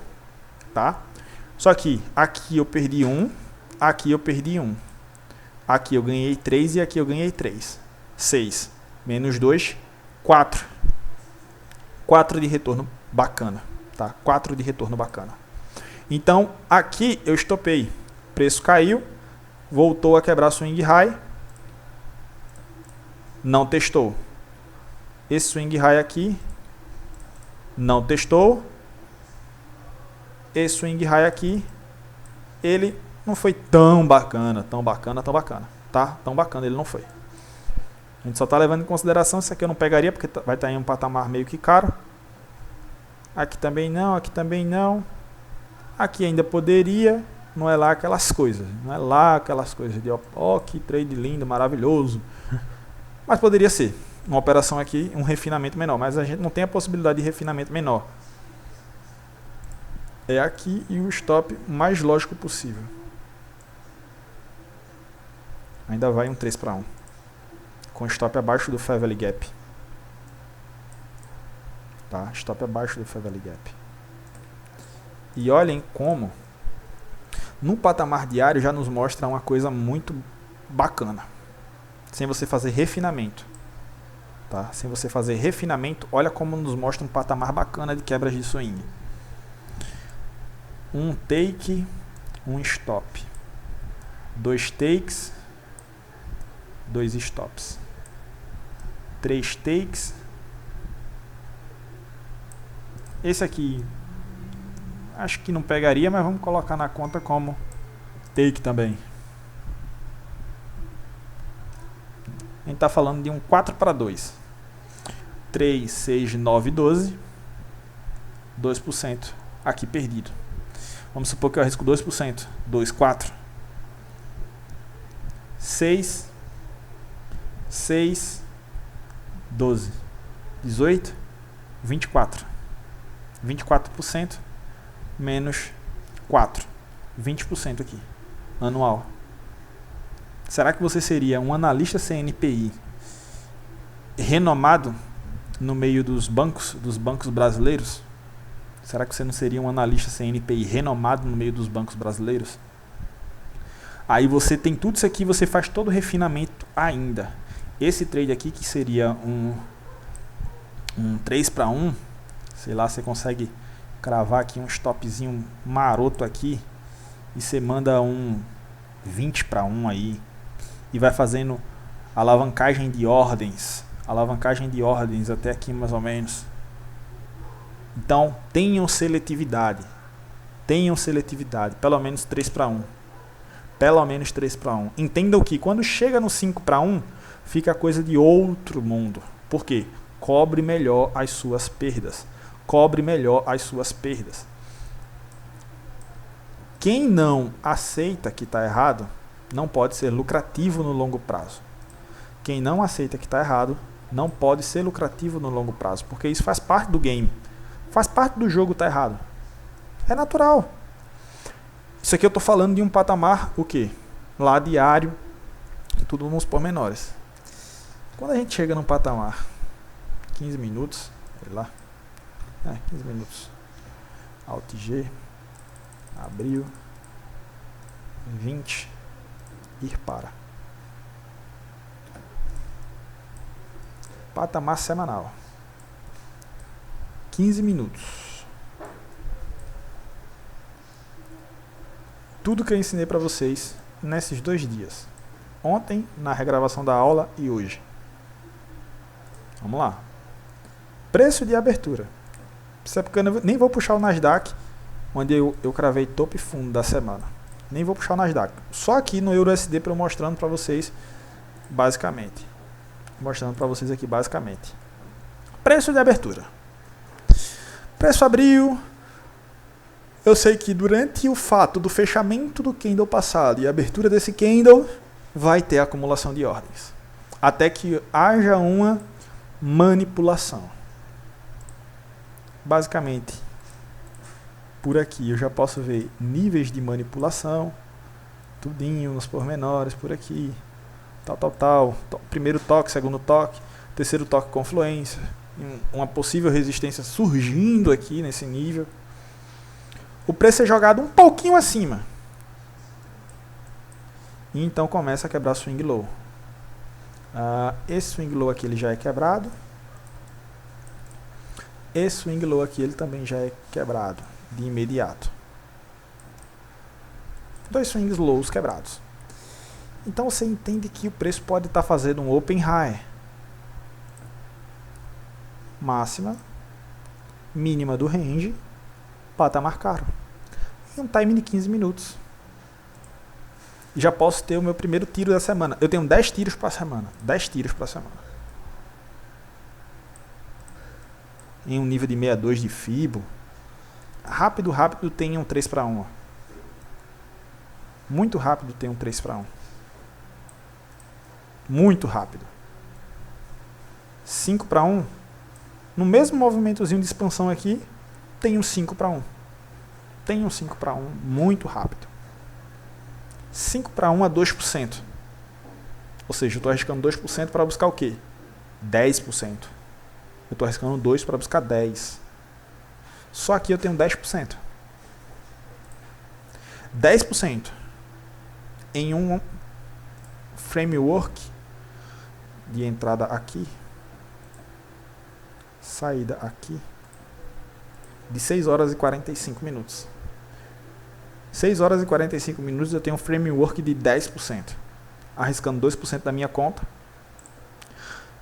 Tá? Só que aqui eu perdi 1, aqui eu perdi 1. Aqui eu ganhei 3 e aqui eu ganhei 3. 6. Menos 2, 4. 4 de retorno bacana. Tá? 4 de retorno bacana. Então aqui eu estopei. O preço caiu. Voltou a quebrar swing high. Não testou. Esse swing high aqui não testou. Esse swing high aqui, ele não foi tão bacana, tão bacana, tão bacana. Tá? Tão bacana ele não foi. A gente só está levando em consideração, isso aqui eu não pegaria, porque vai estar em um patamar meio que caro. Aqui também não, aqui também não. Aqui ainda poderia, não é lá aquelas coisas. Não é lá aquelas coisas de, ó, que trade lindo, maravilhoso. Mas poderia ser uma operação aqui, um refinamento menor. Mas a gente não tem a possibilidade de refinamento menor. É aqui e o stop mais lógico possível. Ainda vai um 3 para 1. Com stop abaixo do Fair Value Gap. Tá? Stop abaixo do Fair Value Gap. E olhem como no patamar diário já nos mostra uma coisa muito bacana. Sem você fazer refinamento. Tá? Sem você fazer refinamento, olha como nos mostra um patamar bacana de quebras de swing. Um take, um stop. 2 takes, 2 stops. 3 takes. Esse aqui acho que não pegaria, mas vamos colocar na conta como take também. A gente está falando de um 4 para 2. 3, 6, 9, 12. 2% aqui perdido. Vamos supor que eu arrisco 2%. 2, 4. 6, 6, 12. 18, 24. 24% menos 4. 20% aqui. Anual. Será que você seria um analista CNPI renomado no meio dos bancos brasileiros? Será que você não seria um analista CNPI renomado no meio dos bancos brasileiros? Aí você tem tudo isso aqui, você faz todo o refinamento ainda. Esse trade aqui, que seria um 3 para 1, sei lá, você consegue cravar aqui um stopzinho maroto aqui e você manda um 20 para 1 aí, e vai fazendo alavancagem de ordens até aqui mais ou menos. Então, tenham seletividade, pelo menos 3 para 1. Entendam que quando chega no 5 para 1, fica coisa de outro mundo. Por quê? Cobre melhor as suas perdas. Quem não aceita que está errado, não pode ser lucrativo no longo prazo. Quem não aceita que está errado, não pode ser lucrativo no longo prazo, porque isso faz parte do game. Faz parte do jogo estar errado. É natural. Isso aqui eu estou falando de um patamar, o quê? Lá diário, tudo nos pormenores. Quando a gente chega num patamar, 15 minutos, sei lá, 15 minutos, Alt G, abriu, 20, ir para. Patamar semanal. 15 minutos. Tudo que eu ensinei para vocês nesses 2 dias. Ontem, na regravação da aula, e hoje. Vamos lá. Preço de abertura. Isso é porque eu nem vou puxar o Nasdaq, onde eu cravei topo e fundo da semana. Nem vou puxar o Nasdaq. Só aqui no EURUSD para eu mostrando para vocês basicamente. Preço de abertura. Preço abriu. Eu sei que durante o fato do fechamento do candle passado e a abertura desse candle, vai ter acumulação de ordens. Até que haja uma manipulação. Basicamente, por aqui eu já posso ver níveis de manipulação, tudinho nos pormenores por aqui, tal. Primeiro toque, segundo toque, terceiro toque confluência, uma possível resistência surgindo aqui nesse nível. O preço é jogado um pouquinho acima. E então começa a quebrar swing low. Esse swing low aqui ele já é quebrado. Esse swing low aqui ele também já é quebrado de imediato. 2 swings lows quebrados. Então você entende que o preço pode estar fazendo um open high. Máxima, mínima do range, patamar caro. E um time de 15 minutos. Já posso ter o meu primeiro tiro da semana. Eu tenho 10 tiros para a semana. 10 tiros para a semana. Em um nível de 62 de FIBO. Rápido tem um 3 para 1. Muito rápido tem um 3 para 1. Muito rápido. 5 para 1. No mesmo movimentozinho de expansão aqui, tem um 5 para 1. Tem um 5 para 1 muito rápido. 5 para 1 a 2%. Ou seja, eu estou arriscando 2% para buscar o quê? 10%. Eu estou arriscando 2 para buscar 10%. Só aqui eu tenho 10%. 10% em um framework de entrada aqui, saída aqui, de 6 horas e 45 minutos. 6 horas e 45 minutos eu tenho um framework de 10%. Arriscando 2% da minha conta.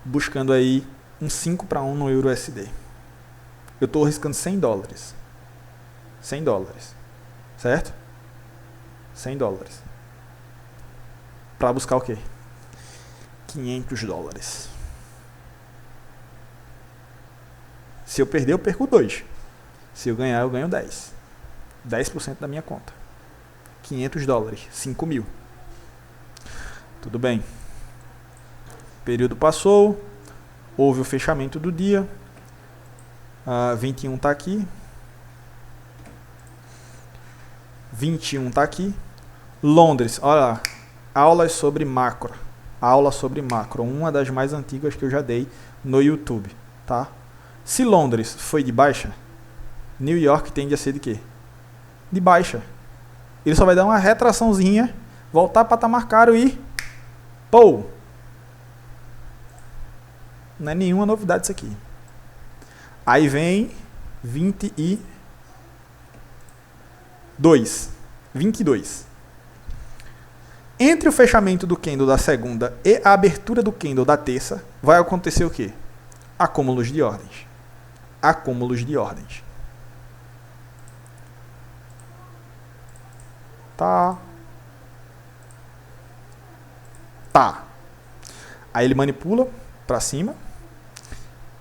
Buscando aí um 5 para 1 no EURUSD. Eu estou arriscando $100. $100. Certo? $100. Para buscar o quê? $500. Se eu perder, eu perco 2. Se eu ganhar, eu ganho 10. 10% da minha conta. $500. 5 mil. Tudo bem. Período passou. Houve o fechamento do dia. 21 está aqui. 21 está aqui. Londres, olha lá. Aulas sobre macro. Aula sobre macro. Uma das mais antigas que eu já dei no YouTube. Tá? Se Londres foi de baixa, New York tende a ser de quê? De baixa. Ele só vai dar uma retraçãozinha, voltar para patamar caro e... Pô! Não é nenhuma novidade isso aqui. Aí vem 22. 22. Entre o fechamento do candle da segunda e a abertura do candle da terça, vai acontecer o quê? Acúmulos de ordens. Acúmulos de ordens. Tá. Aí ele manipula para cima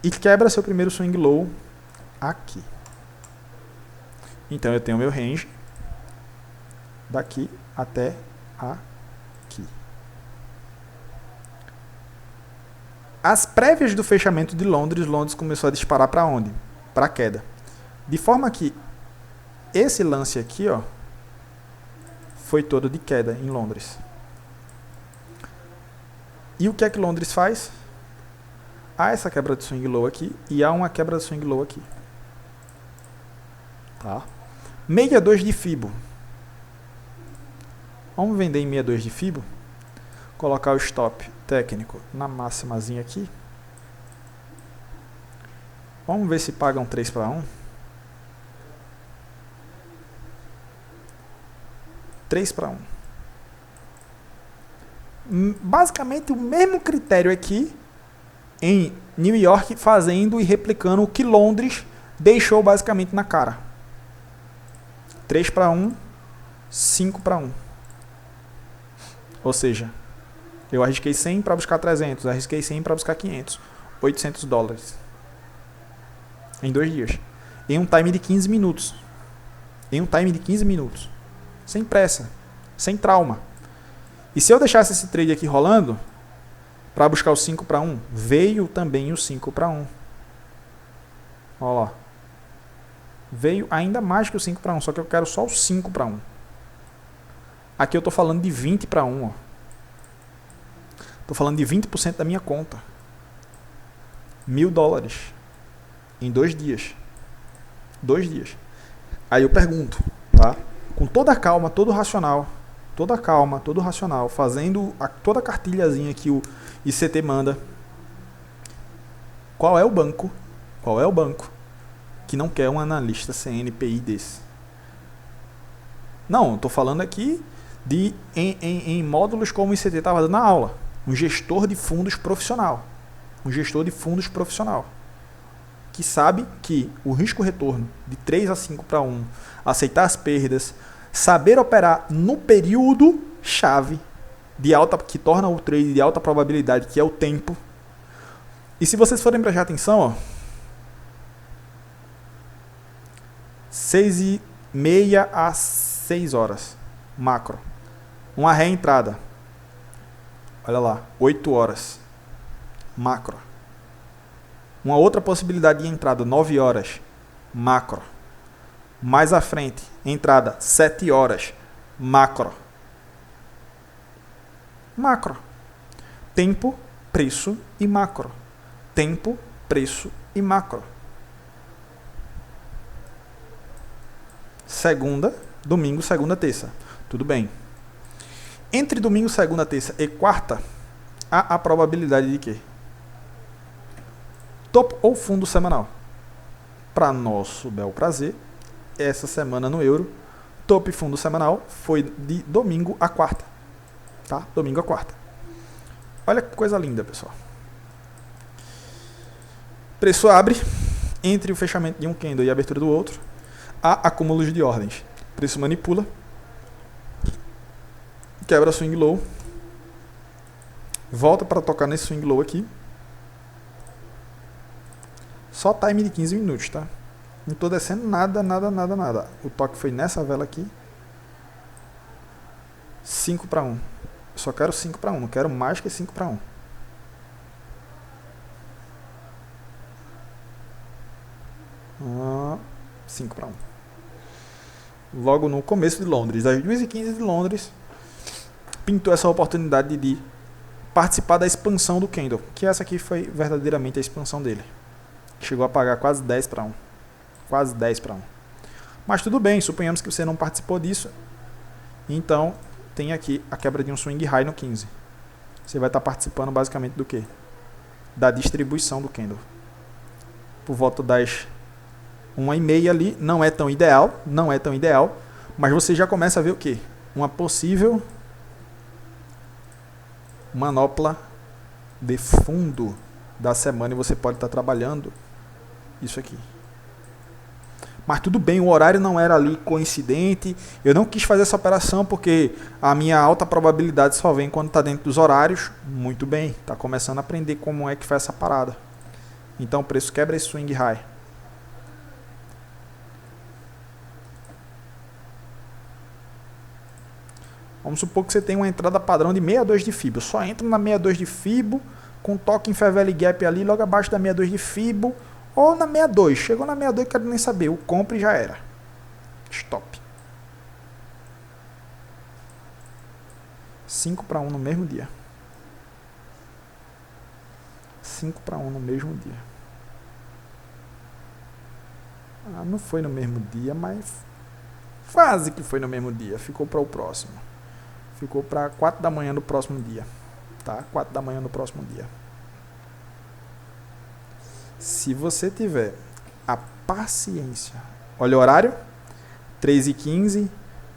e quebra seu primeiro swing low aqui. Então eu tenho meu range daqui até aqui. As prévias do fechamento de Londres começou a disparar para onde? Para queda. De forma que esse lance aqui, ó, foi todo de queda em Londres. E o que é que Londres faz? Há essa quebra de swing low aqui e há uma quebra de swing low aqui. Tá? 62 de Fibo. Vamos vender em 62 de Fibo. Colocar o stop técnico na máximazinha aqui. Vamos ver se pagam 3 para 1. 3 para 1. Basicamente o mesmo critério aqui em New York, fazendo e replicando o que Londres deixou basicamente na cara. 3 para 1, 5 para 1. Ou seja, eu arrisquei 100 para buscar 300, arrisquei 100 para buscar 500, 800 dólares. Em 2 dias. Em um time de 15 minutos. Em um time de 15 minutos. Sem pressa, sem trauma. E se eu deixasse esse trade aqui rolando, para buscar o 5 para 1, veio também o 5 para 1. Olha lá. Veio ainda mais que o 5 para 1, só que eu quero só o 5 para 1. Aqui eu estou falando de 20 para 1. Estou falando de 20% da minha conta. $1.000 em 2 dias. 2 dias. Aí eu pergunto, tá? Com toda a calma, todo racional, fazendo toda a cartilhazinha que o ICT manda. Qual é o banco que não quer um analista CNPI desse? Não, estou falando aqui em módulos como o ICT estava dando na aula. Um gestor de fundos profissional. Que sabe que o risco-retorno de 3 a 5 para 1, aceitar as perdas, saber operar no período chave de alta, que torna o trade de alta probabilidade, que é o tempo. E se vocês forem prestar atenção, ó, 6:30 a 6 horas, macro. Uma reentrada, olha lá, 8 horas, macro. Uma outra possibilidade de entrada, 9 horas, macro. Mais à frente, entrada 7 horas, macro. Macro. Tempo, preço e macro. Tempo, preço e macro. Segunda, domingo, segunda, terça. Tudo bem. Entre domingo, segunda, terça e quarta, há a probabilidade de quê? Topo ou fundo semanal. Para nosso bel prazer, essa semana no euro, topo e fundo semanal foi de domingo a quarta. Tá? Domingo a quarta. Olha que coisa linda, pessoal. Preço abre entre o fechamento de um candle e a abertura do outro. Há acúmulos de ordens. Preço manipula. Quebra swing low. Volta para tocar nesse swing low aqui. Só time de 15 minutos, tá? Não estou descendo nada. O toque foi nessa vela aqui. 5 para 1. Eu só quero 5 para 1. Não quero mais que 5 para 1. Ah, 5 para 1. Logo no começo de Londres, às 2h15 de Londres, pintou essa oportunidade de participar da expansão do candle. Que essa aqui foi verdadeiramente a expansão dele. Chegou a pagar quase 10 para 1. Quase 10 para 1. Mas tudo bem, suponhamos que você não participou disso. Então, tem aqui a quebra de um swing high no 15. Você vai estar participando basicamente do quê? Da distribuição do candle. Por volta das 1h30 ali, não é tão ideal, mas você já começa a ver o quê? Uma possível manopla de fundo da semana e você pode estar trabalhando isso aqui. Mas tudo bem, o horário não era ali coincidente. Eu não quis fazer essa operação porque a minha alta probabilidade só vem quando está dentro dos horários. Muito bem, está começando a aprender como é que faz essa parada. Então o preço quebra esse swing high. Vamos supor que você tem uma entrada padrão de 62 de Fibo. Eu só entro na 62 de Fibo, com toque em Fair Value Gap ali, logo abaixo da 62 de Fibo. Ou na 62, chegou na 62, quero nem saber, o compre já era. Stop. 5 para 1 no mesmo dia. 5 para 1 no mesmo dia. Ah, não foi no mesmo dia, mas quase que foi no mesmo dia. Ficou para o próximo. Ficou para 4 da manhã do próximo dia. Tá? 4 da manhã do próximo dia. Se você tiver a paciência, olha o horário, 3h15,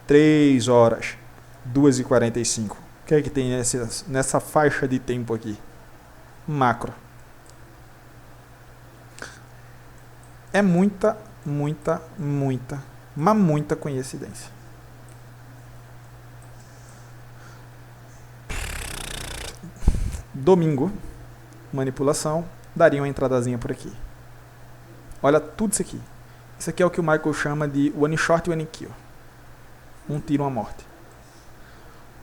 3 horas, 2h45. O que é que tem nessa faixa de tempo aqui? Macro. É muita coincidência. Domingo, manipulação. Daria uma entradazinha por aqui. Olha tudo isso aqui. Isso aqui é o que o Michael chama de one shot, one kill. Um tiro, uma morte.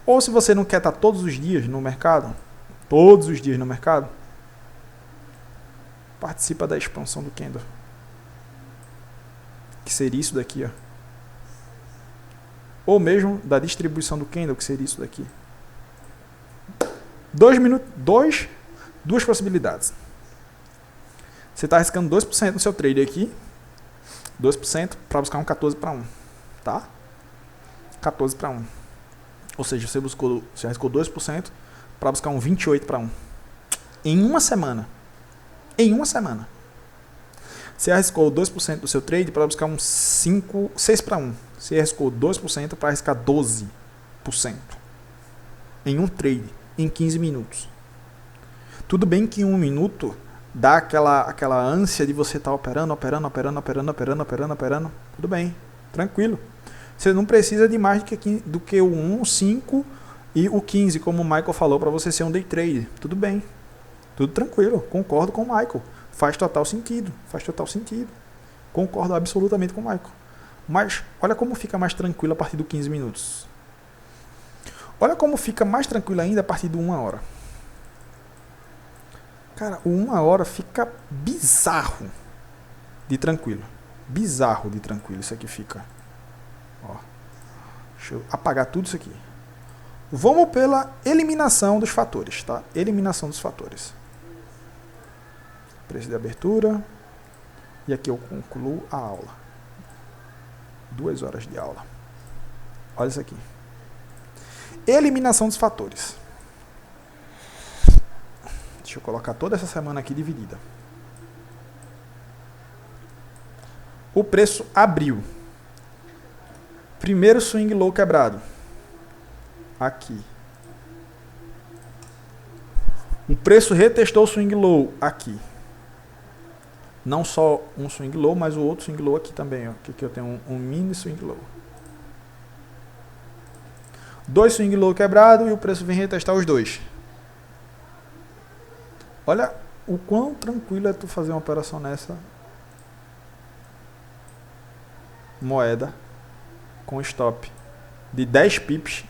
Ou se você não quer estar todos os dias no mercado, participa da expansão do candle. Que seria isso daqui, ó. Ou mesmo da distribuição do candle, que seria isso daqui. 2 minutos, duas possibilidades. Você está arriscando 2% no seu trade aqui. 2% para buscar um 14 para 1. Tá? 14 para 1. Ou seja, você arriscou 2% para buscar um 28 para 1. Em uma semana. Você arriscou 2% do seu trade para buscar um 6 para 1. Você arriscou 2% para arriscar 12%. Em um trade. Em 15 minutos. Tudo bem que em 1 minuto dá aquela ânsia de você estar operando. Tudo bem, tranquilo. Você não precisa de mais do que o 1, o 5 e o 15, como o Michael falou, para você ser um day trader. Tudo bem, tudo tranquilo. Concordo com o Michael. Faz total sentido. Concordo absolutamente com o Michael. Mas olha como fica mais tranquilo a partir do 15 minutos. Olha como fica mais tranquilo ainda a partir do 1 hora. Cara, o 1 hora fica bizarro de tranquilo. Isso aqui fica. Ó. Deixa eu apagar tudo isso aqui. Vamos pela eliminação dos fatores, tá? Eliminação dos fatores. Preço de abertura. E aqui eu concluo a aula. 2 horas de aula. Olha isso aqui. Eliminação dos fatores. Deixa eu colocar toda essa semana aqui dividida. O preço abriu. Primeiro swing low quebrado. Aqui. O preço retestou o swing low aqui. Não só um swing low, mas o outro swing low aqui também. Ó. Aqui eu tenho um mini swing low. 2 swing low quebrado e o preço vem retestar os dois. Olha o quão tranquilo é tu fazer uma operação nessa moeda com stop de 10 pips.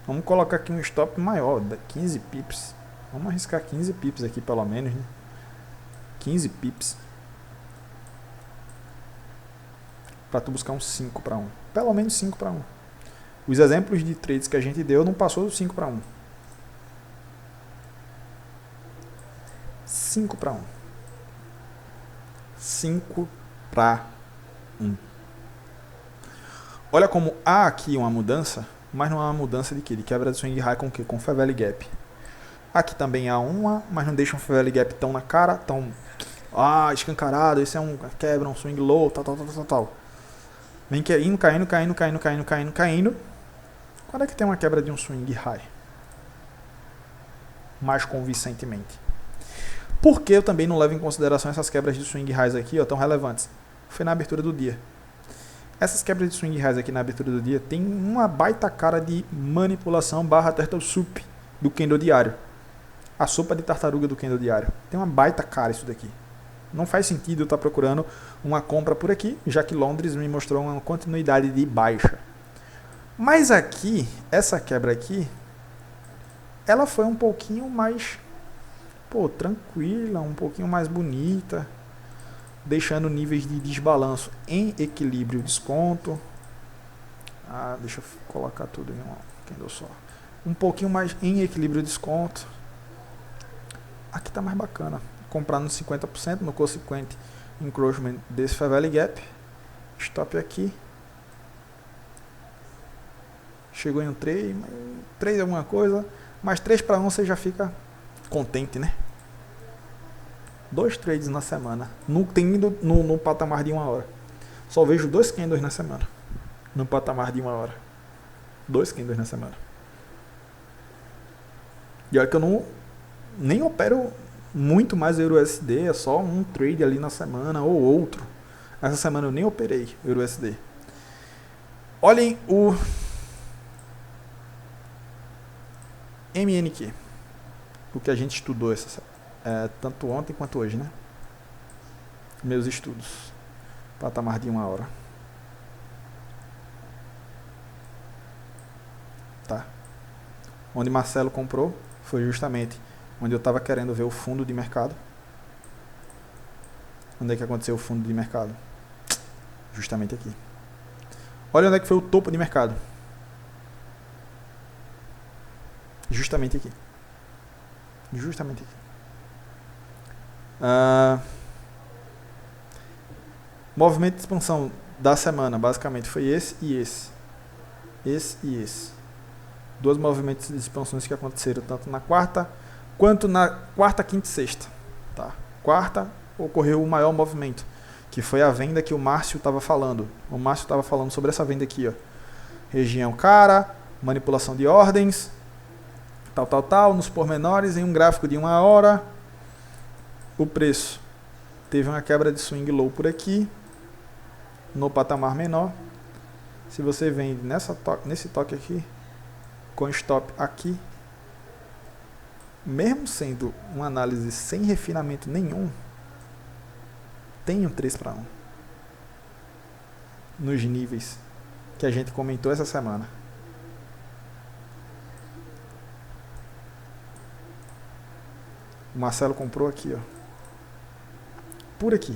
Vamos colocar aqui um stop maior, 15 pips. Vamos arriscar 15 pips aqui pelo menos, né? 15 pips. Para tu buscar um 5 para 1. Pelo menos 5 para 1. Os exemplos de trades que a gente deu não passou do 5 para 1. 5 para 1. 5 para 1. Olha como há aqui uma mudança, mas não há uma mudança de quê? De quebra de swing high com o quê? Com Fair Value Gap. Aqui também há uma, mas não deixa um Fair Value Gap tão na cara, tão escancarado. Esse é um quebra, um swing low, tal. Vem caindo. Quando é que tem uma quebra de um swing high? mais convincentemente. Por que eu também não levo em consideração essas quebras de swing highs aqui, ó, tão relevantes? Foi na abertura do dia. Essas quebras de swing highs aqui na abertura do dia tem uma baita cara de manipulação barra turtle soup do candle diário. A sopa de tartaruga do candle diário. Tem uma baita cara isso daqui. Não faz sentido eu estar procurando uma compra por aqui, já que Londres me mostrou uma continuidade de baixa. Mas aqui, essa quebra aqui, ela foi um pouquinho mais, tranquila, um pouquinho mais bonita, deixando níveis de desbalanço em equilíbrio desconto. Deixa eu colocar tudo em um candle só. Um pouquinho mais em equilíbrio desconto. Aqui está mais bacana. Comprar no 50%, no consequente encroachment desse Fair Value Gap. Stop aqui. Chegou em um trade alguma coisa, mas 3 para 1 você já fica contente, né? 2 trades na semana, no patamar de 1 hora. Só vejo 2 candles na semana, no patamar de 1 hora. 2 candles na semana. E olha que eu nem opero muito mais EURUSD, é só um trade ali na semana ou outro. Essa semana eu nem operei EURUSD. Olhem o MNQ, o que a gente estudou tanto ontem quanto hoje, né? Meus estudos, patamar de 1 hora. Tá. Onde Marcelo comprou foi justamente onde eu estava querendo ver o fundo de mercado. Onde é que aconteceu o fundo de mercado? Justamente aqui. Olha onde é que foi o topo de mercado. Justamente aqui. Justamente aqui. Movimento de expansão da semana, basicamente, foi esse e esse. Esse e esse. 2 movimentos de expansões que aconteceram tanto na quarta quanto na quarta, quinta e sexta. Tá? Quarta ocorreu o maior movimento, que foi a venda que o Márcio estava falando. O Márcio estava falando sobre essa venda aqui, ó. Região cara, manipulação de ordens, tal, nos pormenores, em um gráfico de 1 hora. O preço teve uma quebra de swing low por aqui, no patamar menor. Se você vende nesse toque aqui, com stop aqui, mesmo sendo uma análise sem refinamento nenhum, tem um 3 para 1 nos níveis que a gente comentou essa semana. O Marcelo comprou aqui, ó. Por aqui.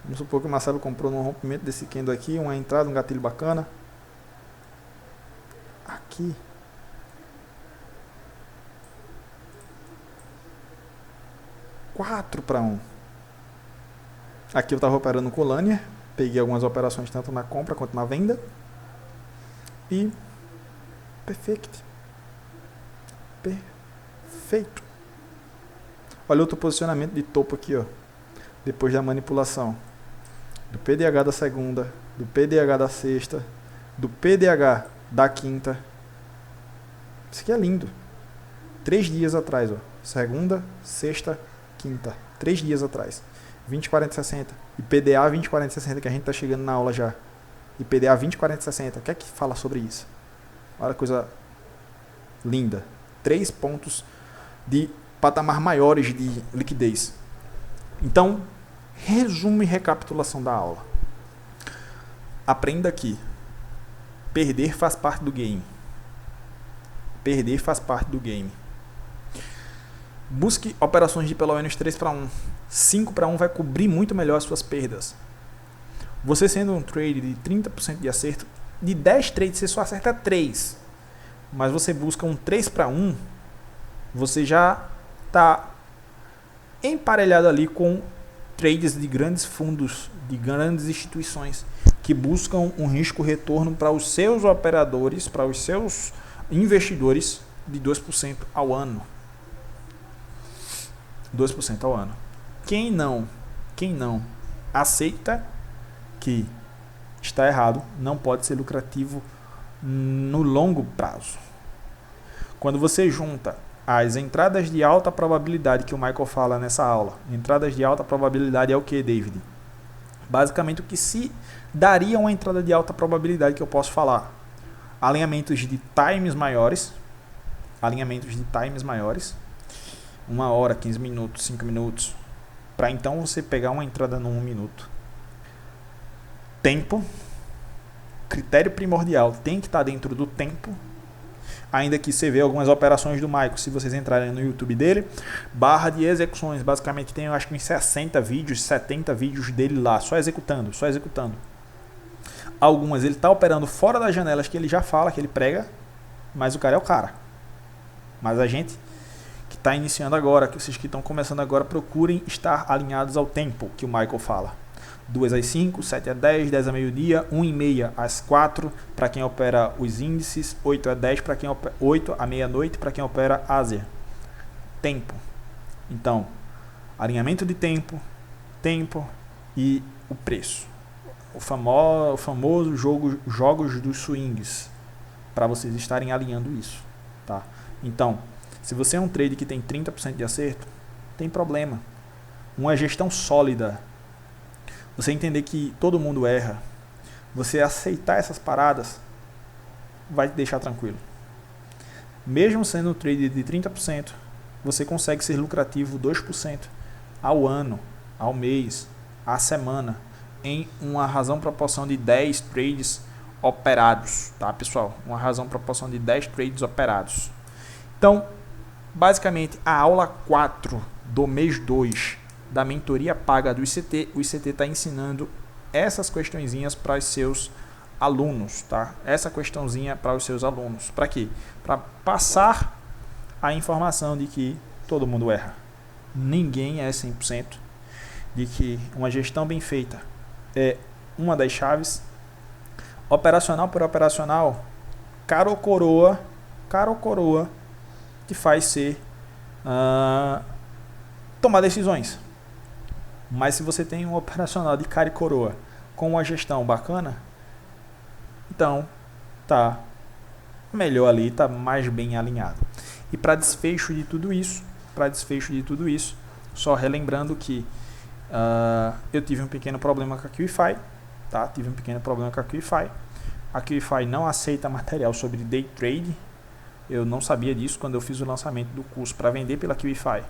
Vamos supor que o Marcelo comprou num rompimento desse candle aqui, uma entrada, um gatilho bacana. Aqui. (4 para 1). Aqui eu estava operando com Lanier. Peguei algumas operações tanto na compra quanto na venda. E perfeito. Perfeito. Olha outro posicionamento de topo aqui, ó. Depois da manipulação do PDH da segunda, do PDH da sexta, do PDH da quinta. Isso aqui é lindo. 3 dias atrás, ó. Segunda, sexta, quinta. 3 dias atrás. 20, 40, 60. E PDA 20, 40, 60, que a gente tá chegando na aula já. E PDA 20, 40, 60. O que é que fala sobre isso? Olha que coisa linda. 3 pontos de patamar maiores de liquidez. Então, resumo e recapitulação da aula. Aprenda aqui. Perder faz parte do game. Perder faz parte do game. Busque operações de pelo menos 3 para 1. 5 para 1 vai cobrir muito melhor as suas perdas. Você sendo um trade de 30% de acerto, de 10 trades você só acerta 3. Mas você busca um 3 para 1, você já está emparelhado ali com trades de grandes fundos, de grandes instituições que buscam um risco-retorno para os seus operadores, para os seus investidores de 2% ao ano. 2% ao ano. Quem não aceita que está errado, não pode ser lucrativo no longo prazo. Quando você junta as entradas de alta probabilidade que o Michael fala nessa aula. Entradas de alta probabilidade é o que, David? Basicamente o que se daria uma entrada de alta probabilidade que eu posso falar. Alinhamentos de times maiores. 1 hora, 15 minutos, 5 minutos. Para então você pegar uma entrada no 1 minuto. Tempo. Critério primordial tem que estar dentro do tempo. Ainda que você vê algumas operações do Michael, se vocês entrarem no YouTube dele, barra de execuções, basicamente tem, eu acho que uns 60 vídeos, 70 vídeos dele lá, só executando. Algumas ele está operando fora das janelas que ele já fala, que ele prega, mas o cara é o cara. Mas a gente que está iniciando agora, que vocês que estão começando agora, procurem estar alinhados ao tempo que o Michael fala. 2 às 5, 7 às 10, 10 a meio-dia, 1 e meia às 4 para quem opera os índices, 8 a 10 para quem opera, 8 à meia-noite para quem opera Ásia. Tempo. Então, alinhamento de tempo e o preço. O famoso jogos dos swings, para vocês estarem alinhando isso, tá? Então, se você é um trade que tem 30% de acerto, tem problema. Uma gestão sólida, você entender que todo mundo erra, você aceitar essas paradas, vai te deixar tranquilo. Mesmo sendo um trade de 30%, você consegue ser lucrativo 2% ao ano, ao mês, à semana, em uma razão proporção de 10 trades operados, tá, pessoal? Uma razão proporção de 10 trades operados. Então, basicamente, a aula 4 do mês 2 da mentoria paga do ICT, o ICT está ensinando essas questõezinhas para os seus alunos, tá? Essa questãozinha para os seus alunos. Para quê? Para passar a informação de que todo mundo erra. Ninguém é 100%, de que uma gestão bem feita é uma das chaves. Operacional por operacional, caro ou coroa, te faz ser tomar decisões. Mas se você tem um operacional de cara e coroa com uma gestão bacana, então tá melhor ali, tá mais bem alinhado. E para desfecho de tudo isso, só relembrando que eu tive um pequeno problema com a QIFI, tá? A QIFI não aceita material sobre day trade. Eu não sabia disso quando eu fiz o lançamento do curso para vender pela QIFI.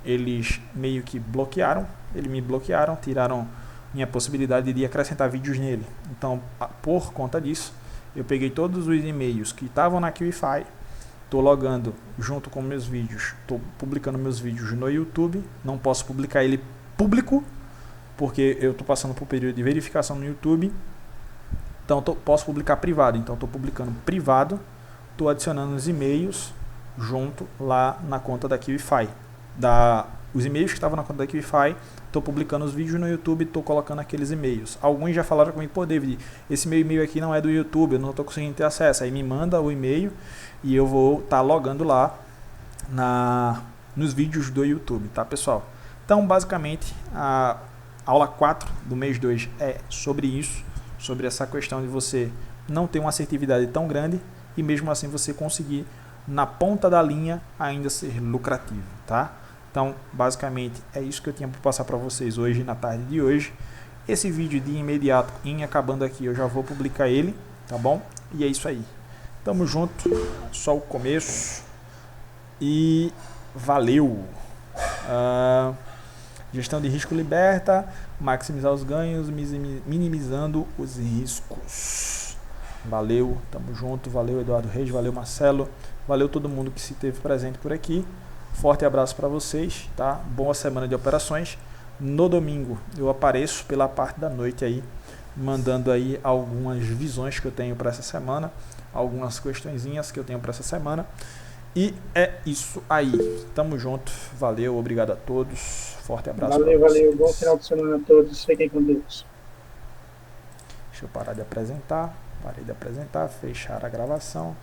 Eles meio que me bloquearam, tiraram minha possibilidade de acrescentar vídeos nele. Então, por conta disso, eu peguei todos os e-mails que estavam na QIFI, estou logando junto com meus vídeos, estou publicando meus vídeos no YouTube, não posso publicar ele público, porque eu estou passando por um período de verificação no YouTube, então posso publicar privado, então estou publicando privado, estou adicionando os e-mails junto lá na conta da QIFI. Os e-mails que estavam na conta da QIFI, estou publicando os vídeos no YouTube, estou colocando aqueles e-mails. Alguns já falaram comigo, pô, David, esse meu e-mail aqui não é do YouTube, eu não estou conseguindo ter acesso. Aí me manda o e-mail e eu vou estar logando lá nos vídeos do YouTube, tá, pessoal? Então, basicamente, a aula 4 do mês 2 é sobre isso, sobre essa questão de você não ter uma assertividade tão grande e mesmo assim você conseguir, na ponta da linha, ainda ser lucrativo, tá? Então, basicamente, é isso que eu tinha para passar para vocês hoje, na tarde de hoje. Esse vídeo de imediato, em acabando aqui, eu já vou publicar ele, tá bom? E é isso aí. Tamo junto, só o começo. E valeu! Gestão de risco liberta, maximizar os ganhos, minimizando os riscos. Valeu, tamo junto, valeu Eduardo Reis, valeu Marcelo, valeu todo mundo que se teve presente por aqui. Forte abraço para vocês, tá? Boa semana de operações. No domingo eu apareço pela parte da noite aí, mandando aí algumas visões que eu tenho para essa semana, algumas questõezinhas que eu tenho para essa semana. E é isso aí. Tamo junto. Valeu, obrigado a todos. Forte abraço. Valeu. Bom final de semana a todos. Fiquem com Deus. Deixa eu parar de apresentar. Parei de apresentar, fechar a gravação.